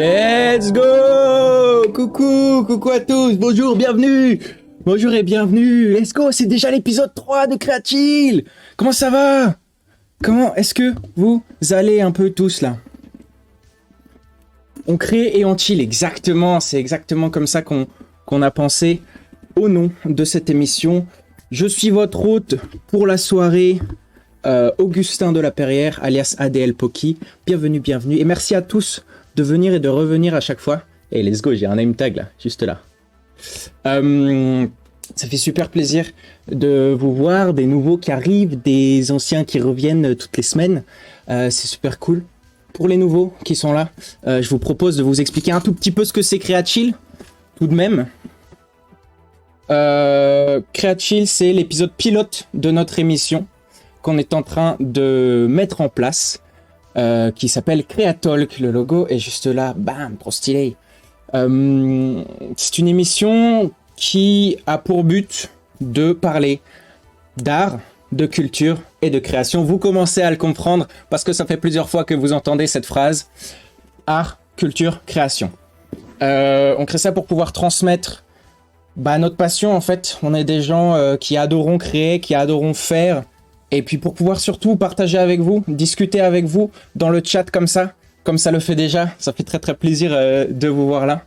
Let's go! Coucou à tous, bonjour, bienvenue! Bonjour et bienvenue, let's go, c'est déjà l'épisode 3 de Créachill! Comment ça va? Comment est-ce que vous allez un peu tous là? On crée et on chill, exactement, c'est exactement comme ça qu'on a pensé au nom de cette émission. Je suis votre hôte pour la soirée, Augustin de la Perrière, alias ADL Poki. Bienvenue, et merci à tous de venir et de revenir à chaque fois. Et let's go, j'ai un name tag là, juste là. Ça fait super plaisir de vous voir, des nouveaux qui arrivent, des anciens qui reviennent toutes les semaines. C'est super cool. Pour les nouveaux qui sont là, je vous propose de vous expliquer un tout petit peu ce que c'est Créachill, tout de même. Créachill, c'est l'épisode pilote de notre émission qu'on est en train de mettre en place, qui s'appelle Créatalk. Le logo est juste là, bam, trop stylé. C'est une émission qui a pour but de parler d'art, de culture et de création. Vous commencez à le comprendre parce que ça fait plusieurs fois que vous entendez cette phrase. Art, culture, création. On crée ça pour pouvoir transmettre notre passion en fait. On est des gens qui adorons créer, qui adorons faire. Et puis pour pouvoir surtout partager avec vous, discuter avec vous dans le chat comme ça le fait déjà. Ça fait très très plaisir de vous voir là.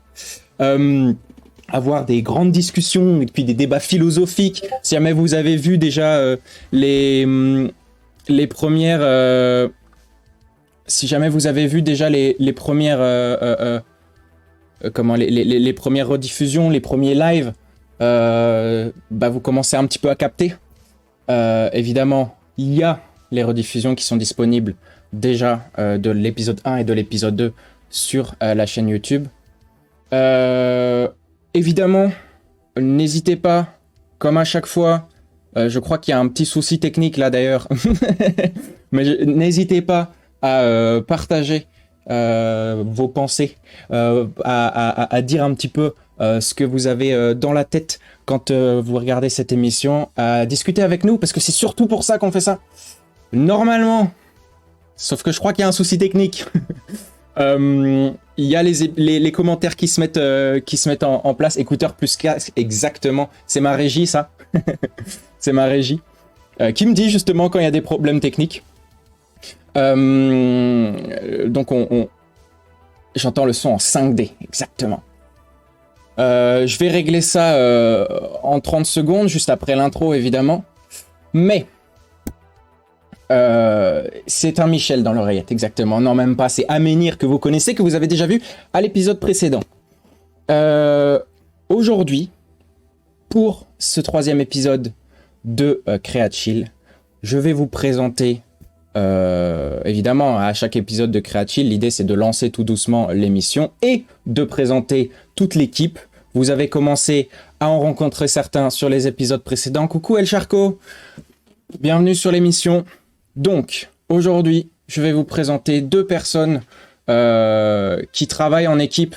Avoir des grandes discussions et puis des débats philosophiques. Si jamais vous avez vu déjà les premières... si jamais vous avez vu déjà les premières... les premières rediffusions, les premiers lives, vous commencez un petit peu à capter. Évidemment, il y a les rediffusions qui sont disponibles déjà de l'épisode 1 et de l'épisode 2 sur la chaîne YouTube. Évidemment, n'hésitez pas, comme à chaque fois, je crois qu'il y a un petit souci technique là d'ailleurs, mais n'hésitez pas à partager vos pensées, à dire un petit peu ce que vous avez dans la tête quand vous regardez cette émission, à discuter avec nous, parce que c'est surtout pour ça qu'on fait ça. Normalement, sauf que je crois qu'il y a un souci technique. Il y a les commentaires qui se mettent en place. Écouteurs plus casque, exactement. C'est ma régie, ça. C'est ma régie. Qui me dit justement quand il y a des problèmes techniques. Donc j'entends le son en 5D, exactement. Je vais régler ça en 30 secondes, juste après l'intro évidemment. Mais c'est un Michel dans l'oreillette, exactement. Non, même pas, c'est Aménir que vous connaissez, que vous avez déjà vu à l'épisode précédent. Aujourd'hui, pour ce 3e épisode de Créachill, je vais vous présenter, évidemment, à chaque épisode de Créachill, l'idée c'est de lancer tout doucement l'émission et de présenter toute l'équipe. Vous avez commencé à en rencontrer certains sur les épisodes précédents. Coucou El Charco, bienvenue sur l'émission. Donc, aujourd'hui, je vais vous présenter 2 personnes qui travaillent en équipe,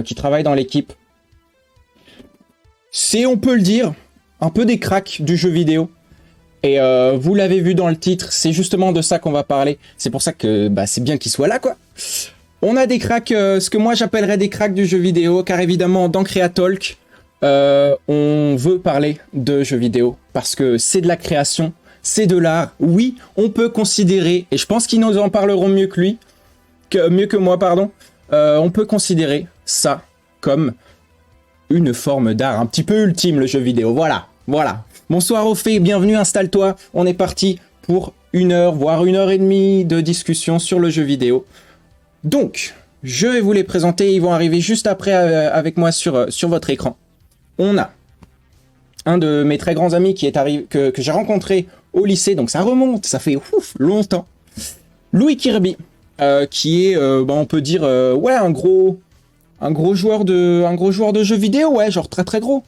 qui travaillent dans l'équipe. C'est, on peut le dire, un peu des cracks du jeu vidéo. Et vous l'avez vu dans le titre, c'est justement de ça qu'on va parler. C'est pour ça que c'est bien qu'ils soient là, quoi. On a des cracks, ce que moi j'appellerais des cracks du jeu vidéo, car évidemment, dans Créatalk, on veut parler de jeux vidéo, parce que c'est de la création. C'est de l'art. Oui, on peut considérer, et je pense qu'ils nous en parleront mieux que moi, pardon. On peut considérer ça comme une forme d'art un petit peu ultime, le jeu vidéo. Voilà. Bonsoir Ophé, bienvenue, installe-toi. On est parti pour 1 heure, voire 1 heure et demie de discussion sur le jeu vidéo. Donc, je vais vous les présenter. Ils vont arriver juste après avec moi sur votre écran. On a un de mes très grands amis qui est arrivé, que j'ai rencontré au lycée, donc ça remonte, ça fait longtemps. Louis Kirby, qui est, on peut dire, un gros joueur de jeux vidéo, ouais, genre très très gros.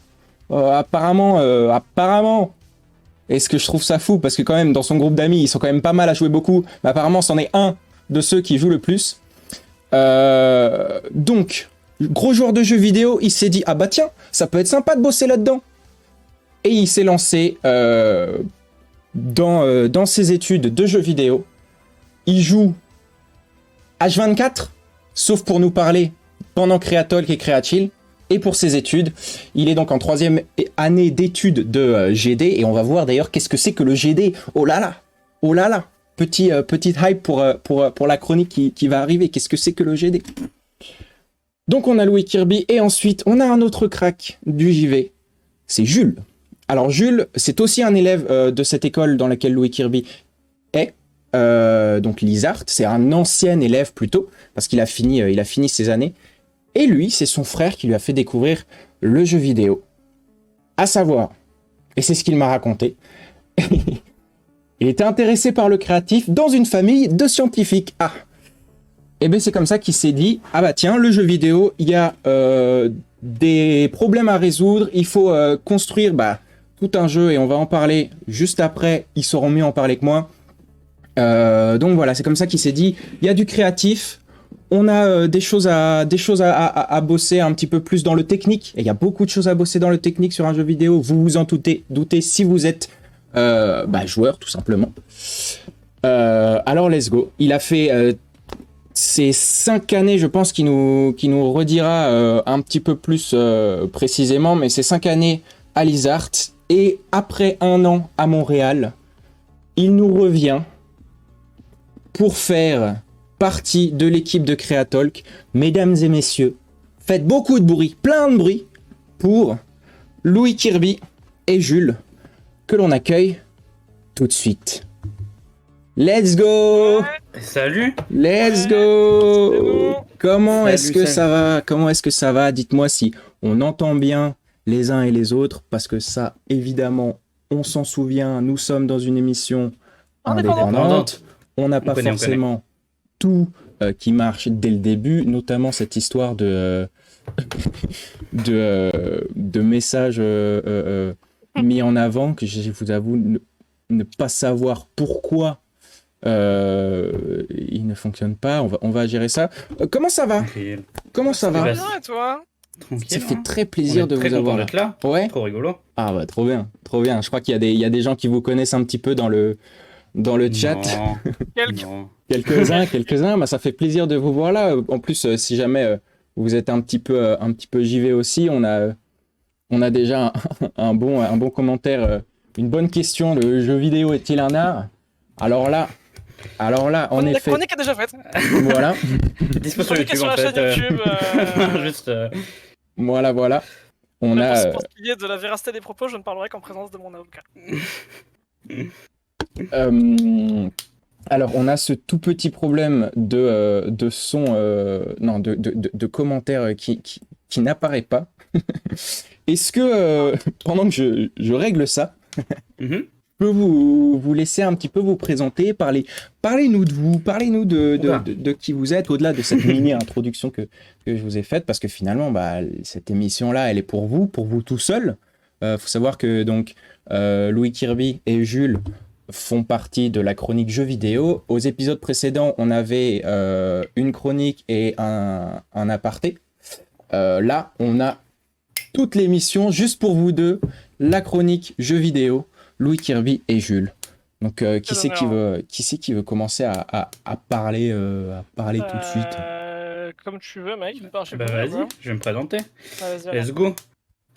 Apparemment. Est-ce que je trouve ça fou, parce que quand même dans son groupe d'amis, ils sont quand même pas mal à jouer beaucoup, mais apparemment c'en est un de ceux qui jouent le plus. Donc, gros joueur de jeux vidéo, il s'est dit ah bah tiens, ça peut être sympa de bosser là-dedans. Et il s'est lancé dans ses études de jeux vidéo. Il joue H24 sauf pour nous parler pendant Créatalk et Créachill, et pour ses études. Il est donc en 3e année d'études de GD, et on va voir d'ailleurs qu'est-ce que c'est que le GD. Oh là là, oh là là, petite hype pour la chronique qui va arriver. Qu'est-ce que c'est que le GD? Donc on a Louis Kirby, et ensuite on a un autre crack du JV, c'est Jules. Alors Jules, c'est aussi un élève de cette école dans laquelle Louis Kirby est, donc l'ISART, c'est un ancien élève plutôt, parce qu'il a fini ses années. Et lui, c'est son frère qui lui a fait découvrir le jeu vidéo. À savoir, et c'est ce qu'il m'a raconté, il était intéressé par le créatif dans une famille de scientifiques. Ah, et bien c'est comme ça qu'il s'est dit, ah bah tiens, le jeu vidéo, il y a des problèmes à résoudre, il faut construire tout un jeu, et on va en parler juste après, ils sauront mieux en parler que moi. Donc voilà, c'est comme ça qu'il s'est dit, il y a du créatif, on a des choses à bosser un petit peu plus dans le technique, et il y a beaucoup de choses à bosser dans le technique sur un jeu vidéo, vous vous en doutez si vous êtes joueur tout simplement. Alors let's go, il a fait ces 5 années, je pense qu'il nous redira un petit peu plus précisément, mais c'est 5 années à l'ISART, et après 1 an à Montréal, il nous revient pour faire partie de l'équipe de Créatalk. Mesdames et messieurs, faites beaucoup de bruit, plein de bruit, pour Louis Kirby et Jules, que l'on accueille tout de suite. Let's go! Salut! Let's go! Salut. Comment Salut, est-ce que salut. ça va? Comment est-ce que ça va? Dites-moi si on entend bien les uns et les autres, parce que ça, évidemment, on s'en souvient, nous sommes dans une émission indépendante. On n'a pas connaît. forcément tout qui marche dès le début, notamment cette histoire de messages mis en avant, que je vous avoue ne pas savoir pourquoi il ne fonctionne pas. On va gérer ça. Comment ça va? Tranquille. Comment ça va? va. Bien, et toi? Tranquille. Ça fait hein. très plaisir de vous avoir là. d'être là. Ouais. Trop rigolo. Ah bah trop bien, trop bien. Je crois qu'il y a des gens qui vous connaissent un petit peu dans le chat. Non, Quelques. non. Quelques-uns. Bah, ça fait plaisir de vous voir là. En plus, si jamais vous êtes un petit peu JV aussi, on a déjà un bon commentaire, une bonne question. Le jeu vidéo est-il un art? Alors là, en La effet, chronique est déjà faite. voilà, Dispo sur Chronique est YouTube sur en la fait. chaîne YouTube. Juste. voilà. On a. Pour ce qui est de la véracité des propos, je ne parlerai qu'en présence de mon avocat. Alors, on a ce tout petit problème de son, de commentaires qui n'apparaît pas. Est-ce que, pendant que je règle ça, Mhm. je peux vous laisser un petit peu vous présenter, parlez-nous de vous, parlez-nous de qui vous êtes, au-delà de cette mini-introduction que je vous ai faite, parce que finalement, cette émission-là, elle est pour vous tout seul. Faut savoir que donc Louis Kirby et Jules font partie de la chronique jeux vidéo. Aux épisodes précédents, on avait une chronique et un aparté. Là, on a toute l'émission juste pour vous deux, la chronique jeux vidéo, Louis Kirby et Jules. Donc, qui c'est qui veut commencer à parler tout de suite? Comme tu veux, mec. Je sais Bah pas, vas-y, je vais me présenter. Vas-y,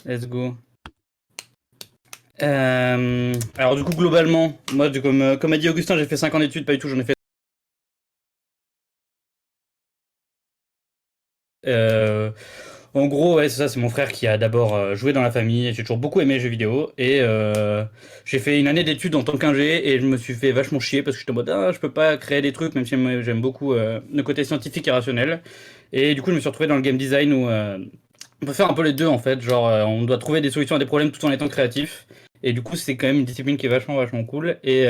Let's go. Alors du coup globalement, moi comme a dit Augustin, j'ai fait 5 ans d'études, pas du tout, j'en ai fait en gros, ouais, c'est ça, c'est mon frère qui a d'abord joué dans la famille, et j'ai toujours beaucoup aimé les jeux vidéo, et j'ai fait une année d'études en tant qu'ingé, et je me suis fait vachement chier, parce que j'étais en mode, je peux pas créer des trucs, même si j'aime beaucoup le côté scientifique et rationnel, et du coup je me suis retrouvé dans le game design où on peut faire un peu les deux en fait, genre on doit trouver des solutions à des problèmes tout en étant créatif, et du coup c'est quand même une discipline qui est vachement cool, et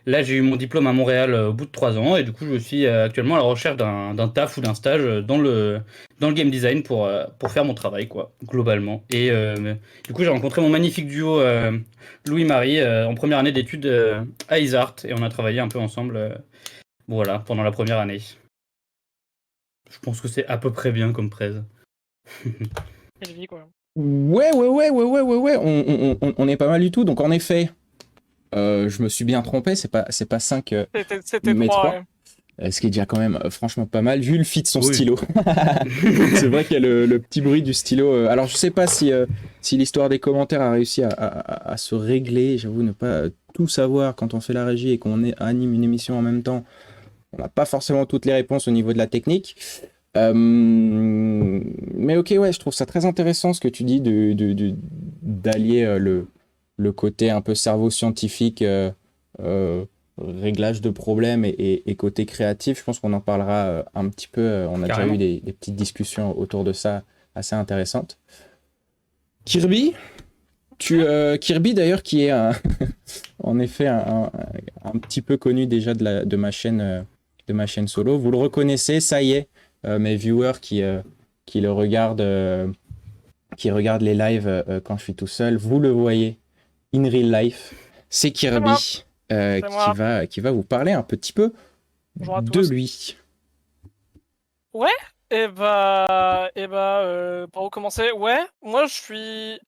là, j'ai eu mon diplôme à Montréal au bout de 3 ans, et du coup, je suis actuellement à la recherche d'un taf ou d'un stage dans le game design pour faire mon travail, quoi, globalement. Et du coup, j'ai rencontré mon magnifique duo Louis-Marie en première année d'études à ISART, et on a travaillé un peu ensemble, voilà, pendant la première année. Je pense que c'est à peu près bien comme presse. Quelle vie, quoi. Ouais, on est pas mal du tout. Donc, en effet, je me suis bien trompé, c'est pas 5, C'était mais 3. 3. Ouais. Ce qui est déjà quand même franchement pas mal. Jules fit son Oui. stylo. C'est vrai qu'il y a le petit bruit du stylo. Alors je sais pas si l'histoire des commentaires a réussi à se régler. J'avoue ne pas tout savoir quand on fait la régie et anime une émission en même temps. On n'a pas forcément toutes les réponses au niveau de la technique. Mais ok, ouais, je trouve ça très intéressant ce que tu dis d'allier le côté un peu cerveau scientifique, réglage de problèmes et côté créatif. Je pense qu'on en parlera un petit peu. On a Carrément. déjà eu des petites discussions autour de ça assez intéressantes. Kirby, Kirby d'ailleurs qui est en effet un petit peu connu déjà de ma chaîne solo. Vous le reconnaissez, ça y est, mes viewers qui regardent les lives quand je suis tout seul, vous le voyez in real life. C'est Kirby qui va vous parler un petit peu Bonjour à de tous. lui. Par où commencer? Ouais, moi je suis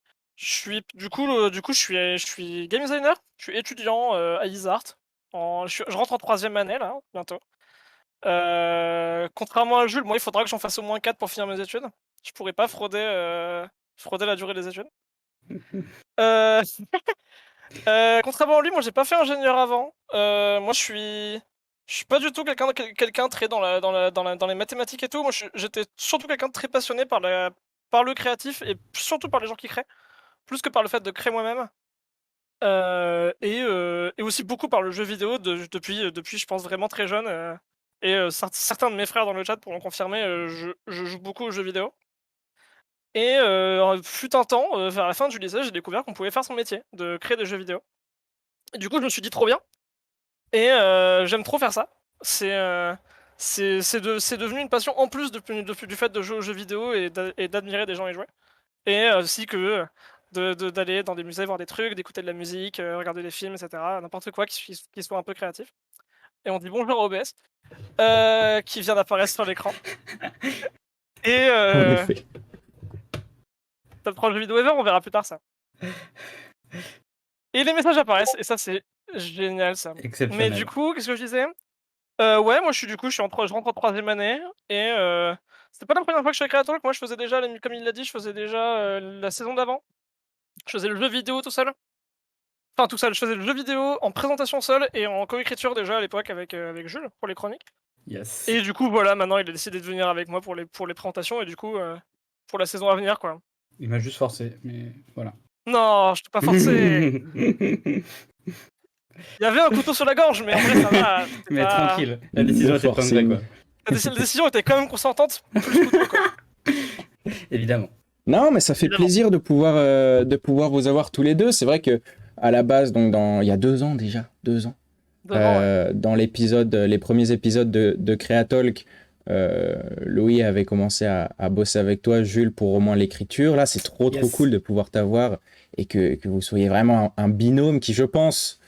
game designer, je suis étudiant à Isart. Je rentre en 3e année là, bientôt. Contrairement à Jules, moi il faudra que j'en fasse au moins 4 pour finir mes études. Je pourrais pas frauder la durée des études. Euh, Contrairement à lui, moi j'ai pas fait ingénieur avant. Moi je suis pas du tout quelqu'un très dans les mathématiques et tout. Moi j'étais surtout quelqu'un de très passionné par le créatif et surtout par les gens qui créent, plus que par le fait de créer moi-même. Et aussi beaucoup par le jeu vidéo depuis je pense vraiment très jeune. Certains de mes frères dans le chat pourront confirmer, je joue beaucoup aux jeux vidéo. Et fut un temps, vers la fin du lycée, j'ai découvert qu'on pouvait faire son métier, de créer des jeux vidéo. Et du coup, je me suis dit trop bien. Et j'aime trop faire ça. C'est devenu une passion en plus du fait de jouer aux jeux vidéo et d'admirer des gens y jouer. Et aussi que d'aller dans des musées voir des trucs, d'écouter de la musique, regarder des films, etc. N'importe quoi qui soit un peu créatif. Et on dit bonjour à OBS, qui vient d'apparaître sur l'écran. Et En effet. top 3 jeux vidéo ever, on verra plus tard ça. Et les messages apparaissent, et ça c'est génial ça. Exceptionnel. Mais du coup, qu'est-ce que je disais? Ouais, moi je rentre en 3e année, et c'était pas la première fois que je fais Creator, moi je faisais déjà, comme il l'a dit, je faisais déjà la saison d'avant. Je faisais le jeu vidéo tout seul. Enfin tout seul, je faisais le jeu vidéo en présentation seul et en coécriture déjà à l'époque avec Jules pour les chroniques. Yes. Et du coup voilà, maintenant il a décidé de venir avec moi pour les présentations et du coup pour la saison à venir quoi. Il m'a juste forcé, mais voilà. Non, je t'ai pas forcé. Il y avait un couteau sur la gorge, mais en vrai ça va. Mais pas... tranquille, la décision était pas vraie, quoi. La décision était quand même consentante. Plus couteau, quoi. Évidemment. Non, mais ça fait Évidemment. plaisir de pouvoir vous avoir tous les deux. C'est vrai que à la base, donc il y a 2 ans déjà, 2 ans. Devant, ouais. Dans les premiers épisodes de Creatalk, Louis avait commencé à bosser avec toi, Jules, pour au moins l'écriture. Là, c'est trop Yes. cool de pouvoir t'avoir et que vous soyez vraiment un binôme qui, je pense,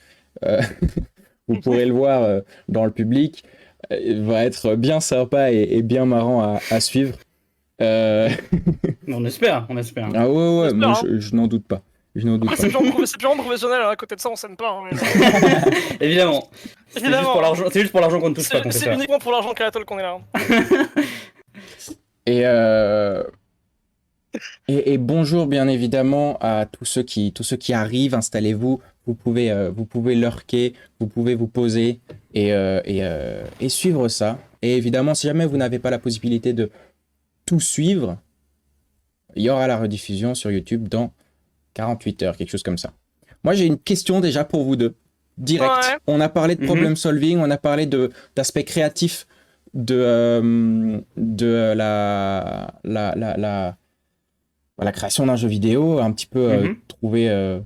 vous pourrez le voir dans le public, va être bien sympa et bien marrant à suivre. On espère, on espère. Ah ouais, J'espère, moi hein. je n'en doute pas. Je n'en doute Après, pas. c'est purement professionnel, hein. À côté de ça, on s'aime pas. Hein, mais... Évidemment. C'est juste Évidemment. pour l'argent. C'est juste pour l'argent qu'on ne touche pas qu'on fait C'est ça. uniquement pour l'argent Creatol qu'on est là. Et bonjour bien évidemment à tous ceux qui arrivent, installez-vous, vous pouvez lurker, vous pouvez vous poser et suivre ça. Et évidemment, si jamais vous n'avez pas la possibilité de tout suivre, il y aura la rediffusion sur YouTube dans 48 heures, quelque chose comme ça. Moi, j'ai une question déjà pour vous deux, direct. Ouais. On a parlé de problem solving, on a parlé d'aspect créatif de la création d'un jeu vidéo, un petit peu trouver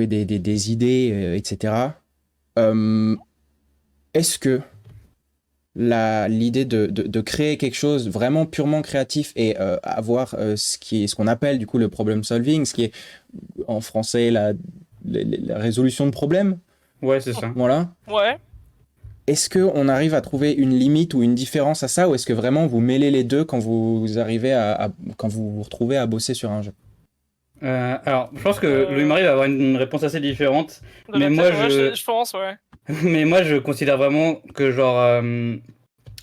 des idées, etc. Est-ce que l'idée de créer quelque chose vraiment purement créatif et avoir ce qu'on appelle du coup le problem solving, ce qui est en français la résolution de problèmes, Ouais, c'est ça. voilà. Ouais. Est-ce qu'on arrive à trouver une limite ou une différence à ça, ou est-ce que vraiment vous mêlez les deux quand vous arrivez quand vous vous retrouvez à bosser sur un jeu? Alors, je pense que Louis-Marie va avoir une réponse assez différente. Mais moi, je pense, ouais. Mais moi, je considère vraiment que genre,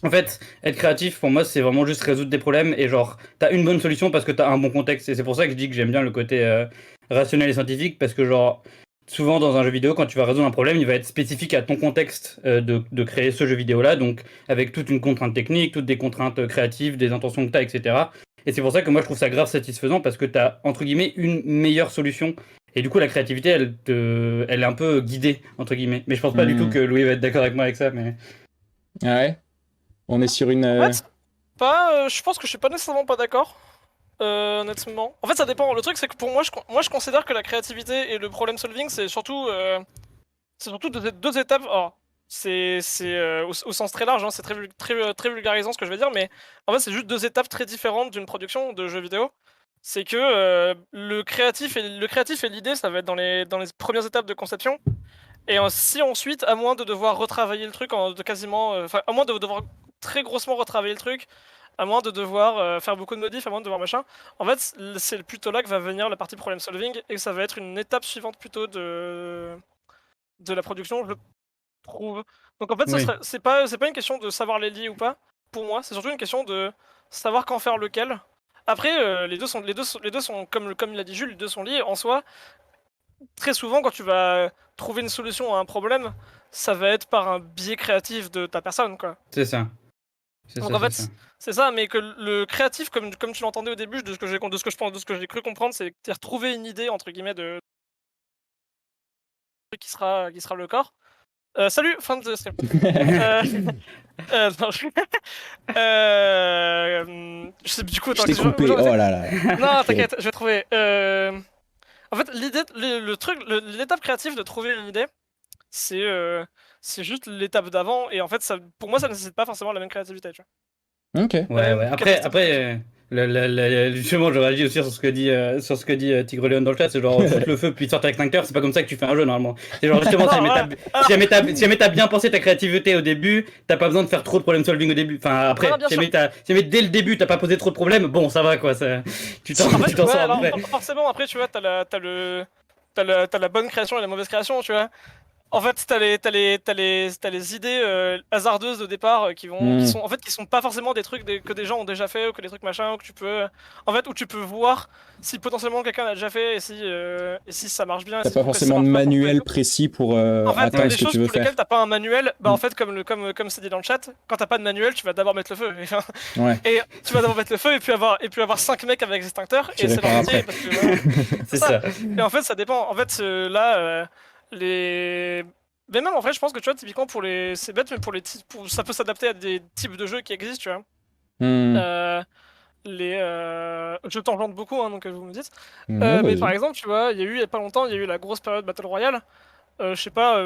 en fait, être créatif pour moi, c'est vraiment juste résoudre des problèmes et genre, t'as une bonne solution parce que t'as un bon contexte. Et c'est pour ça que je dis que j'aime bien le côté rationnel et scientifique parce que genre, souvent dans un jeu vidéo, quand tu vas résoudre un problème, il va être spécifique à ton contexte de créer ce jeu vidéo-là, donc avec toute une contrainte technique, toutes des contraintes créatives, des intentions que t'as, etc. Et c'est pour ça que moi, je trouve ça grave satisfaisant parce que t'as entre guillemets une meilleure solution. Et du coup, la créativité, elle est un peu guidée, entre guillemets. Mais je pense pas du tout que Louis va être d'accord avec moi avec ça. Mais... Ah ouais. On est sur une. En fait, je pense que je suis pas nécessairement pas d'accord. Honnêtement. En fait, ça dépend. Le truc, c'est que pour moi, je considère que la créativité et le problem solving, c'est surtout deux étapes. Alors, au sens très large, hein, c'est très vulgarisant ce que je vais dire, mais en fait, c'est juste deux étapes très différentes d'une production de jeux vidéo. C'est que le créatif et l'idée, ça va être dans les premières étapes de conception. Et si ensuite, à moins de devoir retravailler le truc, à moins de devoir très grossement retravailler le truc, à moins de devoir faire beaucoup de modifs, à moins de devoir machin, en fait, c'est plutôt là que va venir la partie problem solving et que ça va être une étape suivante plutôt de la production, je trouve. Donc en fait, Oui. c'est pas une question de savoir les lier ou pas, pour moi, c'est surtout une question de savoir quand faire lequel. Après, les deux sont comme l'a dit Jules, les deux sont liés en soi. Très souvent, quand tu vas trouver une solution à un problème, ça va être par un biais créatif de ta personne, quoi. C'est ça. Donc en fait, c'est ça, mais que le créatif, comme tu l'entendais au début, de ce que j'ai cru comprendre, c'est trouver une idée entre guillemets de qui sera le corps. Salut, fin de stream. Non, je sais du coup. Je t'ai coupé. Oh là là. Non, t'inquiète, je vais trouver. En fait, l'étape créative de trouver une idée, c'est juste l'étape d'avant, et en fait, pour moi, ça nécessite pas forcément la même créativité, tu vois. Ok. Ouais. Après, justement, je réagis aussi sur ce que dit Tigre Léon dans le chat. C'est genre, foutre le feu puis sortir avec l'extincteur, c'est pas comme ça que tu fais un jeu normalement. C'est genre, justement, si jamais t'as bien pensé ta créativité au début, t'as pas besoin de faire trop de problem solving au début. Enfin, après, si jamais dès le début t'as pas posé trop de problèmes, bon, ça va quoi. Tu t'en sors après. Forcément, après, tu vois, t'as la bonne création et la mauvaise création, tu vois. En fait, t'as les idées hasardeuses de départ qui sont pas forcément des trucs que des gens ont déjà fait ou que des trucs machin, où tu peux voir si potentiellement quelqu'un l'a déjà fait et si ça marche bien. T'as pas forcément de manuel précis pour atteindre ce que tu veux pour faire. lesquelles t'as pas un manuel, en fait, comme c'est dit dans le chat, quand t'as pas de manuel, tu vas d'abord mettre le feu. Ouais. Et tu vas d'abord mettre le feu et puis avoir 5 mecs avec extincteurs et c'est parti. C'est ça. Et en fait, ça dépend. En fait, mais même en vrai, je pense que tu vois, typiquement c'est bête, mais ça peut s'adapter à des types de jeux qui existent, tu vois. Je tangente beaucoup, hein, donc vous me dites. Mais par exemple, tu vois, il y a pas longtemps, il y a eu la grosse période Battle Royale. Je sais pas,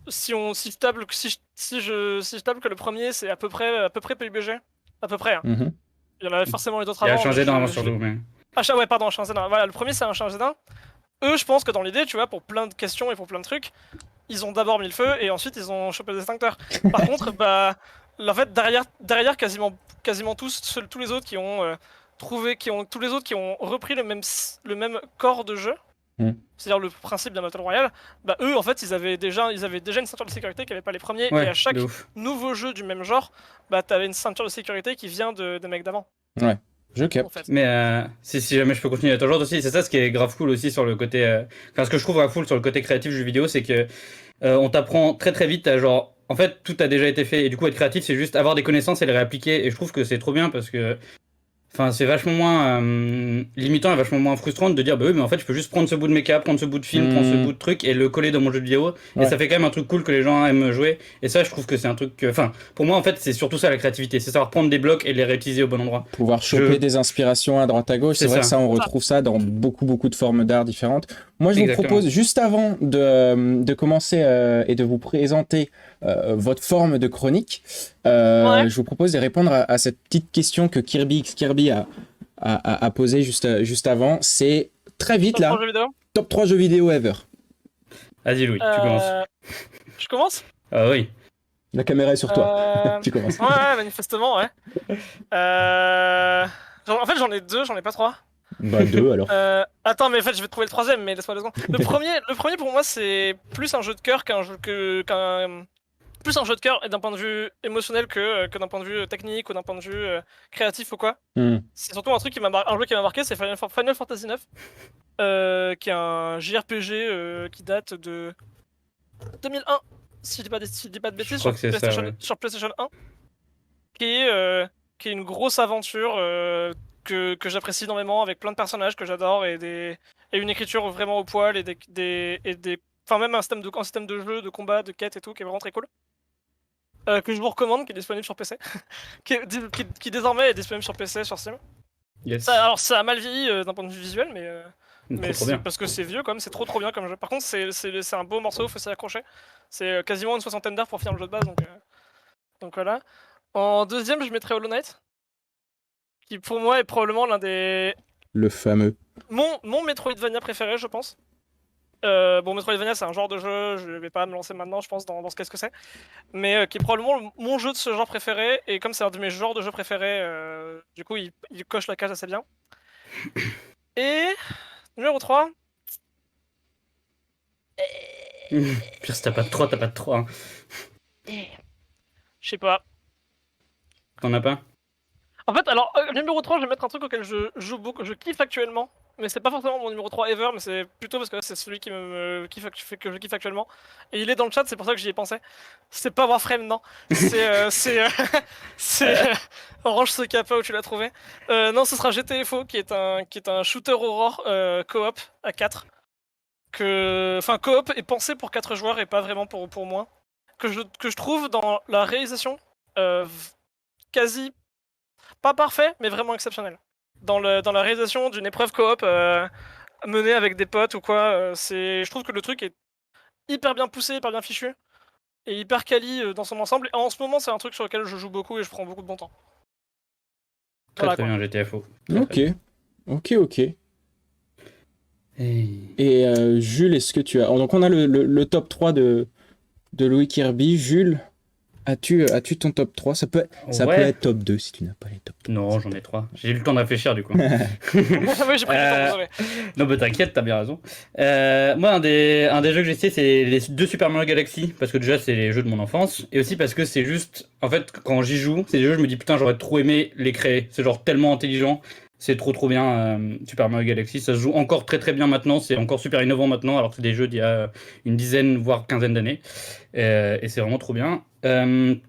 si je table que le premier c'est à peu près PUBG, à peu près. Hein. Il y en avait forcément les autres avant. Il a changé d'un sur nous, mais. Ouais, pardon, changé d'un. Voilà, le premier c'est un changé d'un. Eux, je pense que dans l'idée, tu vois, pour plein de questions et pour plein de trucs, ils ont d'abord mis le feu et ensuite ils ont chopé des extincteurs. Par contre, en fait, derrière quasiment tous les autres qui ont repris le même corps de jeu, c'est-à-dire le principe d'un Battle Royale, eux, en fait, ils avaient déjà une ceinture de sécurité qui n'avait pas les premiers, et à chaque nouveau jeu du même genre, t'avais une ceinture de sécurité qui vient des mecs d'avant. Ouais. Je capte. En fait. Mais si jamais je peux continuer à ton genre aussi, c'est ça ce qui est grave cool aussi sur le côté. Enfin, ce que je trouve grave cool sur le côté créatif du jeu vidéo, c'est que on t'apprend très très vite à genre. En fait, tout a déjà été fait et du coup, être créatif, c'est juste avoir des connaissances et les réappliquer. Et je trouve que c'est trop bien parce que. Enfin, c'est vachement moins limitant et vachement moins frustrant de dire bah oui, mais en fait, je peux juste prendre ce bout de méca, prendre ce bout de film, prendre ce bout de truc et le coller dans mon jeu de vidéo. Ouais. Et ça fait quand même un truc cool que les gens aiment jouer. Et ça, je trouve que c'est un truc. Enfin, pour moi, en fait, c'est surtout ça la créativité. C'est savoir prendre des blocs et les réutiliser au bon endroit. Pouvoir choper des inspirations à droite à gauche. C'est vrai que ça, on retrouve ça dans beaucoup de formes d'art différentes. Moi, je vous propose, juste avant de commencer et de vous présenter votre forme de chronique, je vous propose de répondre à cette petite question que Kirby a posée juste avant. C'est très vite là. Top 3 jeux vidéo ever. Vas-y Louis, tu commences. Je commence ? Ah oui. La caméra est sur toi. Tu commences. Ouais, manifestement, ouais. En fait, j'en ai 2, j'en ai pas 3. Bah 2 alors. Attends, mais en fait, je vais trouver le troisième, mais laisse-moi 2 secondes. Le premier pour moi, c'est plus un jeu de cœur plus un jeu de cœur et d'un point de vue émotionnel que d'un point de vue technique ou d'un point de vue créatif ou quoi. Hmm. C'est surtout un jeu qui m'a marqué, c'est Final Fantasy IX, qui est un JRPG qui date de 2001, si je dis pas de bêtises, crois que c'est ça, ouais. sur PlayStation 1, qui est une grosse aventure que j'apprécie énormément, avec plein de personnages que j'adore et une écriture vraiment au poil enfin même un système de jeu, de combat, de quête et tout, qui est vraiment très cool. Que je vous recommande, qui est disponible sur PC, qui désormais est disponible sur PC, sur Steam. Yes. Alors ça a mal vieilli d'un point de vue visuel, mais Trop bien. parce que c'est vieux quand même, c'est trop bien comme jeu. Par contre, c'est un beau morceau, faut s'y accrocher. C'est quasiment une 60aine d'heures pour finir le jeu de base, donc voilà. En deuxième, je mettrais Hollow Knight, qui pour moi est probablement l'un des... Le fameux. Mon Metroidvania préféré, je pense. Bon, Metroidvania, c'est un genre de jeu, je vais pas me lancer maintenant, je pense, dans ce qu'est-ce que c'est. Mais qui est probablement mon jeu de ce genre préféré, et comme c'est un de mes genres de jeux préférés, du coup, il coche la case assez bien. Et... numéro 3. Pire, si t'as pas de 3, t'as pas de 3. Hein. Je sais pas. T'en as pas? En fait, alors, numéro 3, je vais mettre un truc auquel je joue beaucoup, je kiffe actuellement. Mais c'est pas forcément mon numéro 3 ever, mais c'est plutôt parce que c'est celui qui fait que je kiffe actuellement. Et il est dans le chat, c'est pour ça que j'y ai pensé. C'est pas Warframe, non. C'est Orange ce kappa où tu l'as trouvé. Non, ce sera GTFO, qui est un shooter horror coop à 4. Enfin, coop est pensé pour 4 joueurs et pas vraiment pour moi. Que je trouve dans la réalisation quasi pas parfait, mais vraiment exceptionnel. Dans la réalisation d'une épreuve coop menée avec des potes ou quoi, je trouve que le truc est hyper bien poussé, hyper bien fichu, et hyper quali dans son ensemble. Et en ce moment, c'est un truc sur lequel je joue beaucoup et je prends beaucoup de bon temps. Très bien, GTFO. Ok. Et Jules, est-ce que tu as... Donc on a le top 3 de Louis Kirby. Jules, as-tu ton top 3? Ça peut être top 2 si tu n'as pas les top 3. Non, j'en ai 3. J'ai eu le temps de réfléchir du coup. Oui, j'ai pris du temps, désolé. Non, mais t'inquiète, t'as bien raison. Moi, un des jeux que j'ai essayé, c'est les 2 Super Mario Galaxy, parce que déjà, c'est les jeux de mon enfance, et aussi parce que c'est juste, en fait, quand j'y joue, c'est des jeux, je me dis putain, j'aurais trop aimé les créer. C'est genre tellement intelligent, c'est trop bien. Super Mario Galaxy, ça se joue encore très bien maintenant, c'est encore super innovant maintenant, alors que c'est des jeux d'il y a une dizaine, voire quinzaine d'années, et c'est vraiment trop bien. Un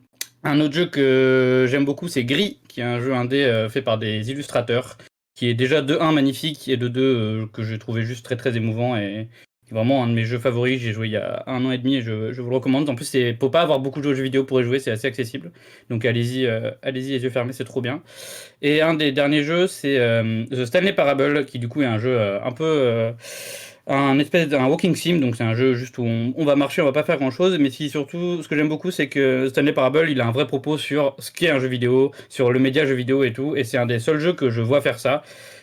autre jeu que j'aime beaucoup, c'est Gris, qui est un jeu indé fait par des illustrateurs, qui est déjà de 1 magnifique et de 2 que j'ai trouvé juste très émouvant et qui est vraiment un de mes jeux favoris. J'ai joué il y a 1 an et demi et je vous le recommande. En plus, il faut pas avoir beaucoup de jeux vidéo pour y jouer, c'est assez accessible. Donc allez-y les yeux fermés, c'est trop bien. Et un des derniers jeux, c'est The Stanley Parable, qui du coup est un jeu un peu... un walking sim, donc c'est un jeu juste où on va marcher, on va pas faire grand chose, mais surtout ce que j'aime beaucoup, c'est que Stanley Parable, il a un vrai propos sur ce qu'est un jeu vidéo, sur le média jeu vidéo et tout, et c'est un des seuls jeux que je vois faire ça.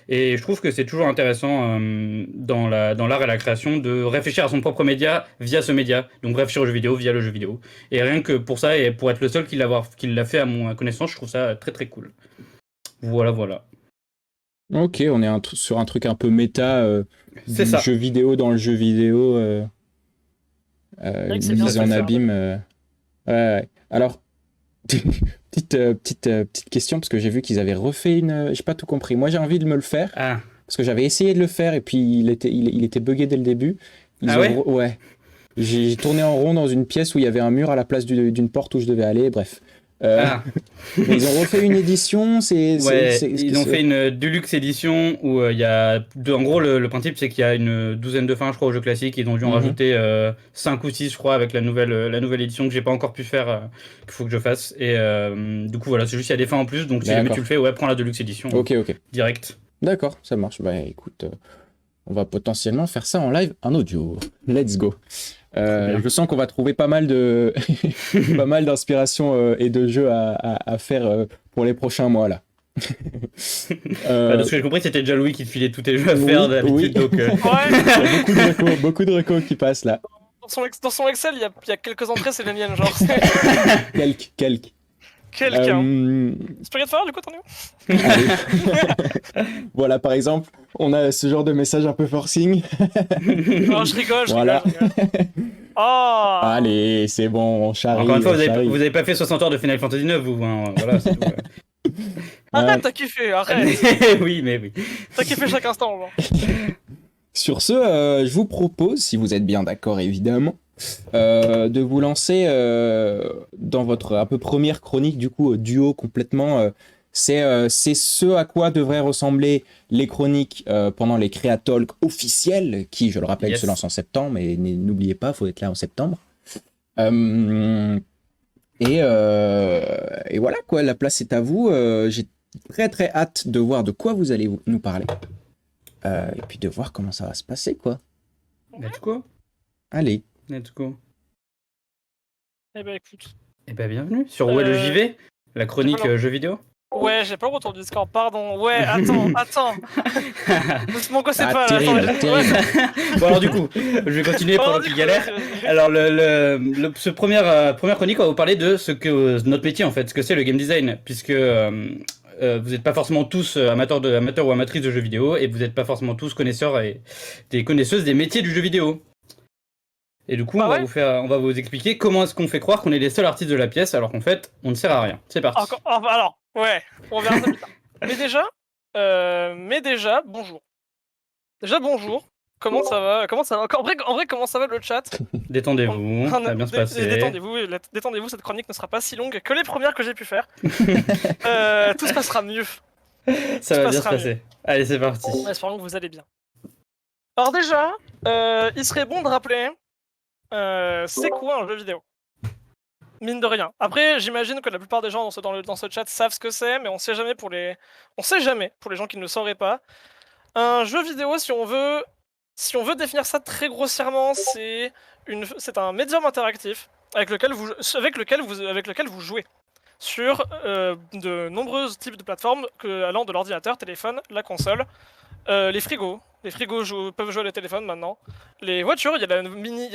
Et je trouve que c'est toujours intéressant dans l'art et la création de réfléchir à son propre média via ce média, donc réfléchir au jeu vidéo via le jeu vidéo. Et rien que pour ça, et pour être le seul qui l'a fait à mon connaissance, je trouve ça très cool. Voilà. Ok, on est sur un truc un peu méta c'est du ça. jeu vidéo dans le jeu vidéo, que c'est mise bien en fait, abîme. Ouais. Alors, petite question, parce que j'ai vu qu'ils avaient refait j'ai pas tout compris. Moi, j'ai envie de me le faire, Ah, parce que j'avais essayé de le faire, et puis il était buggé dès le début. Ouais. J'ai tourné en rond dans une pièce où il y avait un mur à la place d'une porte où je devais aller, bref. Mais ils ont refait une édition, ils ont fait une Deluxe édition où il y a... En gros, le principe, c'est qu'il y a une douzaine de fins, je crois, au jeu classique. Ils ont dû en rajouter 5 ou 6, je crois, avec la nouvelle édition que j'ai pas encore pu faire, qu'il faut que je fasse. Et du coup, voilà, c'est juste qu'il y a des fins en plus. Donc si jamais tu le fais, prends la Deluxe édition. Ok. Direct. D'accord, ça marche. Bah écoute, on va potentiellement faire ça en live, en audio. Let's go. Je sens qu'on va trouver pas mal d'inspiration et de jeux à faire pour les prochains mois là. De ce que j'ai compris, c'était déjà Louis qui te filait tous tes jeux à faire d'habitude. Donc, Il y a beaucoup de recos qui passent là. Dans son Excel, il y a quelques entrées, c'est les miennes, genre. Quelques. Quelqu'un. Euh, Spirit Fire, du coup, t'en es où? allez. Voilà, par exemple, on a ce genre de message un peu forcing. Non, je rigole, je Voilà. rigole, je rigole. Oh. Allez, c'est bon, on charrie. Encore une fois, on charrie. vous avez pas fait 60 heures de Final Fantasy 9, vous. Hein. Voilà, c'est tout. Arrête, t'as kiffé, arrête. Oui, mais oui. T'as kiffé chaque instant, genre. Sur ce, je vous propose, si vous êtes bien d'accord évidemment, de vous lancer dans votre un peu première chronique, du coup, duo complètement. C'est ce à quoi devraient ressembler les chroniques pendant les Créatalks officiels, qui, je le rappelle, Yes. se lancent en septembre, mais n'oubliez pas, il faut être là en septembre. Et voilà, quoi, la place est à vous. J'ai très très hâte de voir de quoi vous allez nous parler. Et puis de voir comment ça va se passer, quoi. Let's go. Allez. Let's go. Eh ben, écoute. Eh ben, bienvenue sur Où est le JV, la chronique Voilà. jeux vidéo. Ouais, j'ai pas le retour du Discord, pardon. Ouais, attends. Mon gosse, c'est Ah, pas là. terrible, Attends, terrible. Bon, alors du coup, je vais continuer pendant qu'il galère. Alors, ce première chronique, on va vous parler de ce que notre métier, en fait, ce que c'est le game design, puisque vous n'êtes pas forcément tous amateurs ou amatrices de jeux vidéo, et vous n'êtes pas forcément tous connaisseurs et des connaisseuses des métiers du jeu vidéo. Et du coup, Ah on va vous expliquer comment est-ce qu'on fait croire qu'on est les seuls artistes de la pièce, alors qu'en fait, on ne sert à rien. C'est parti. Alors, ouais, on verra ça plus tard. Mais déjà, bonjour. Déjà, bonjour. Comment ça va? En vrai, comment ça va le chat? Détendez-vous, ça va bien se passer. Détendez-vous, cette chronique ne sera pas si longue que les premières que j'ai pu faire. Tout se passera mieux. Ça va bien se passer. Allez, c'est parti. Espérons que vous allez bien. Alors déjà, il serait bon de rappeler, c'est quoi un jeu vidéo? Mine de rien. Après, j'imagine que la plupart des gens dans ce chat savent ce que c'est, mais on sait jamais pour les gens qui ne le sauraient pas. Un jeu vidéo, si on veut définir ça très grossièrement, c'est un médium interactif avec lequel vous jouez sur de nombreux types de plateformes allant de l'ordinateur, téléphone, la console, les frigos. Les frigos peuvent jouer à la téléphone maintenant. Les voitures, il y a la mini.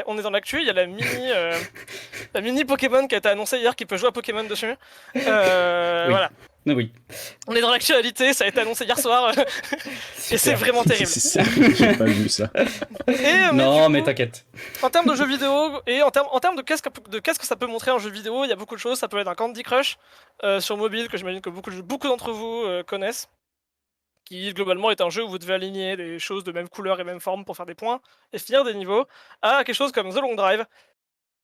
On est dans l'actu, il y a la mini Pokémon qui a été annoncée hier qui peut jouer à Pokémon dessus. Oui. Voilà. Oui. On est dans l'actualité, ça a été annoncé hier soir. Et c'est vraiment terrible. C'est ça, j'ai pas vu ça. Non, mais t'inquiète. En termes de jeux vidéo et en termes de qu'est-ce que ça peut montrer un jeu vidéo, il y a beaucoup de choses. Ça peut être un Candy Crush sur mobile que j'imagine que beaucoup d'entre vous connaissent, qui globalement est un jeu où vous devez aligner des choses de même couleur et même forme pour faire des points et finir des niveaux, à quelque chose comme The Long Drive,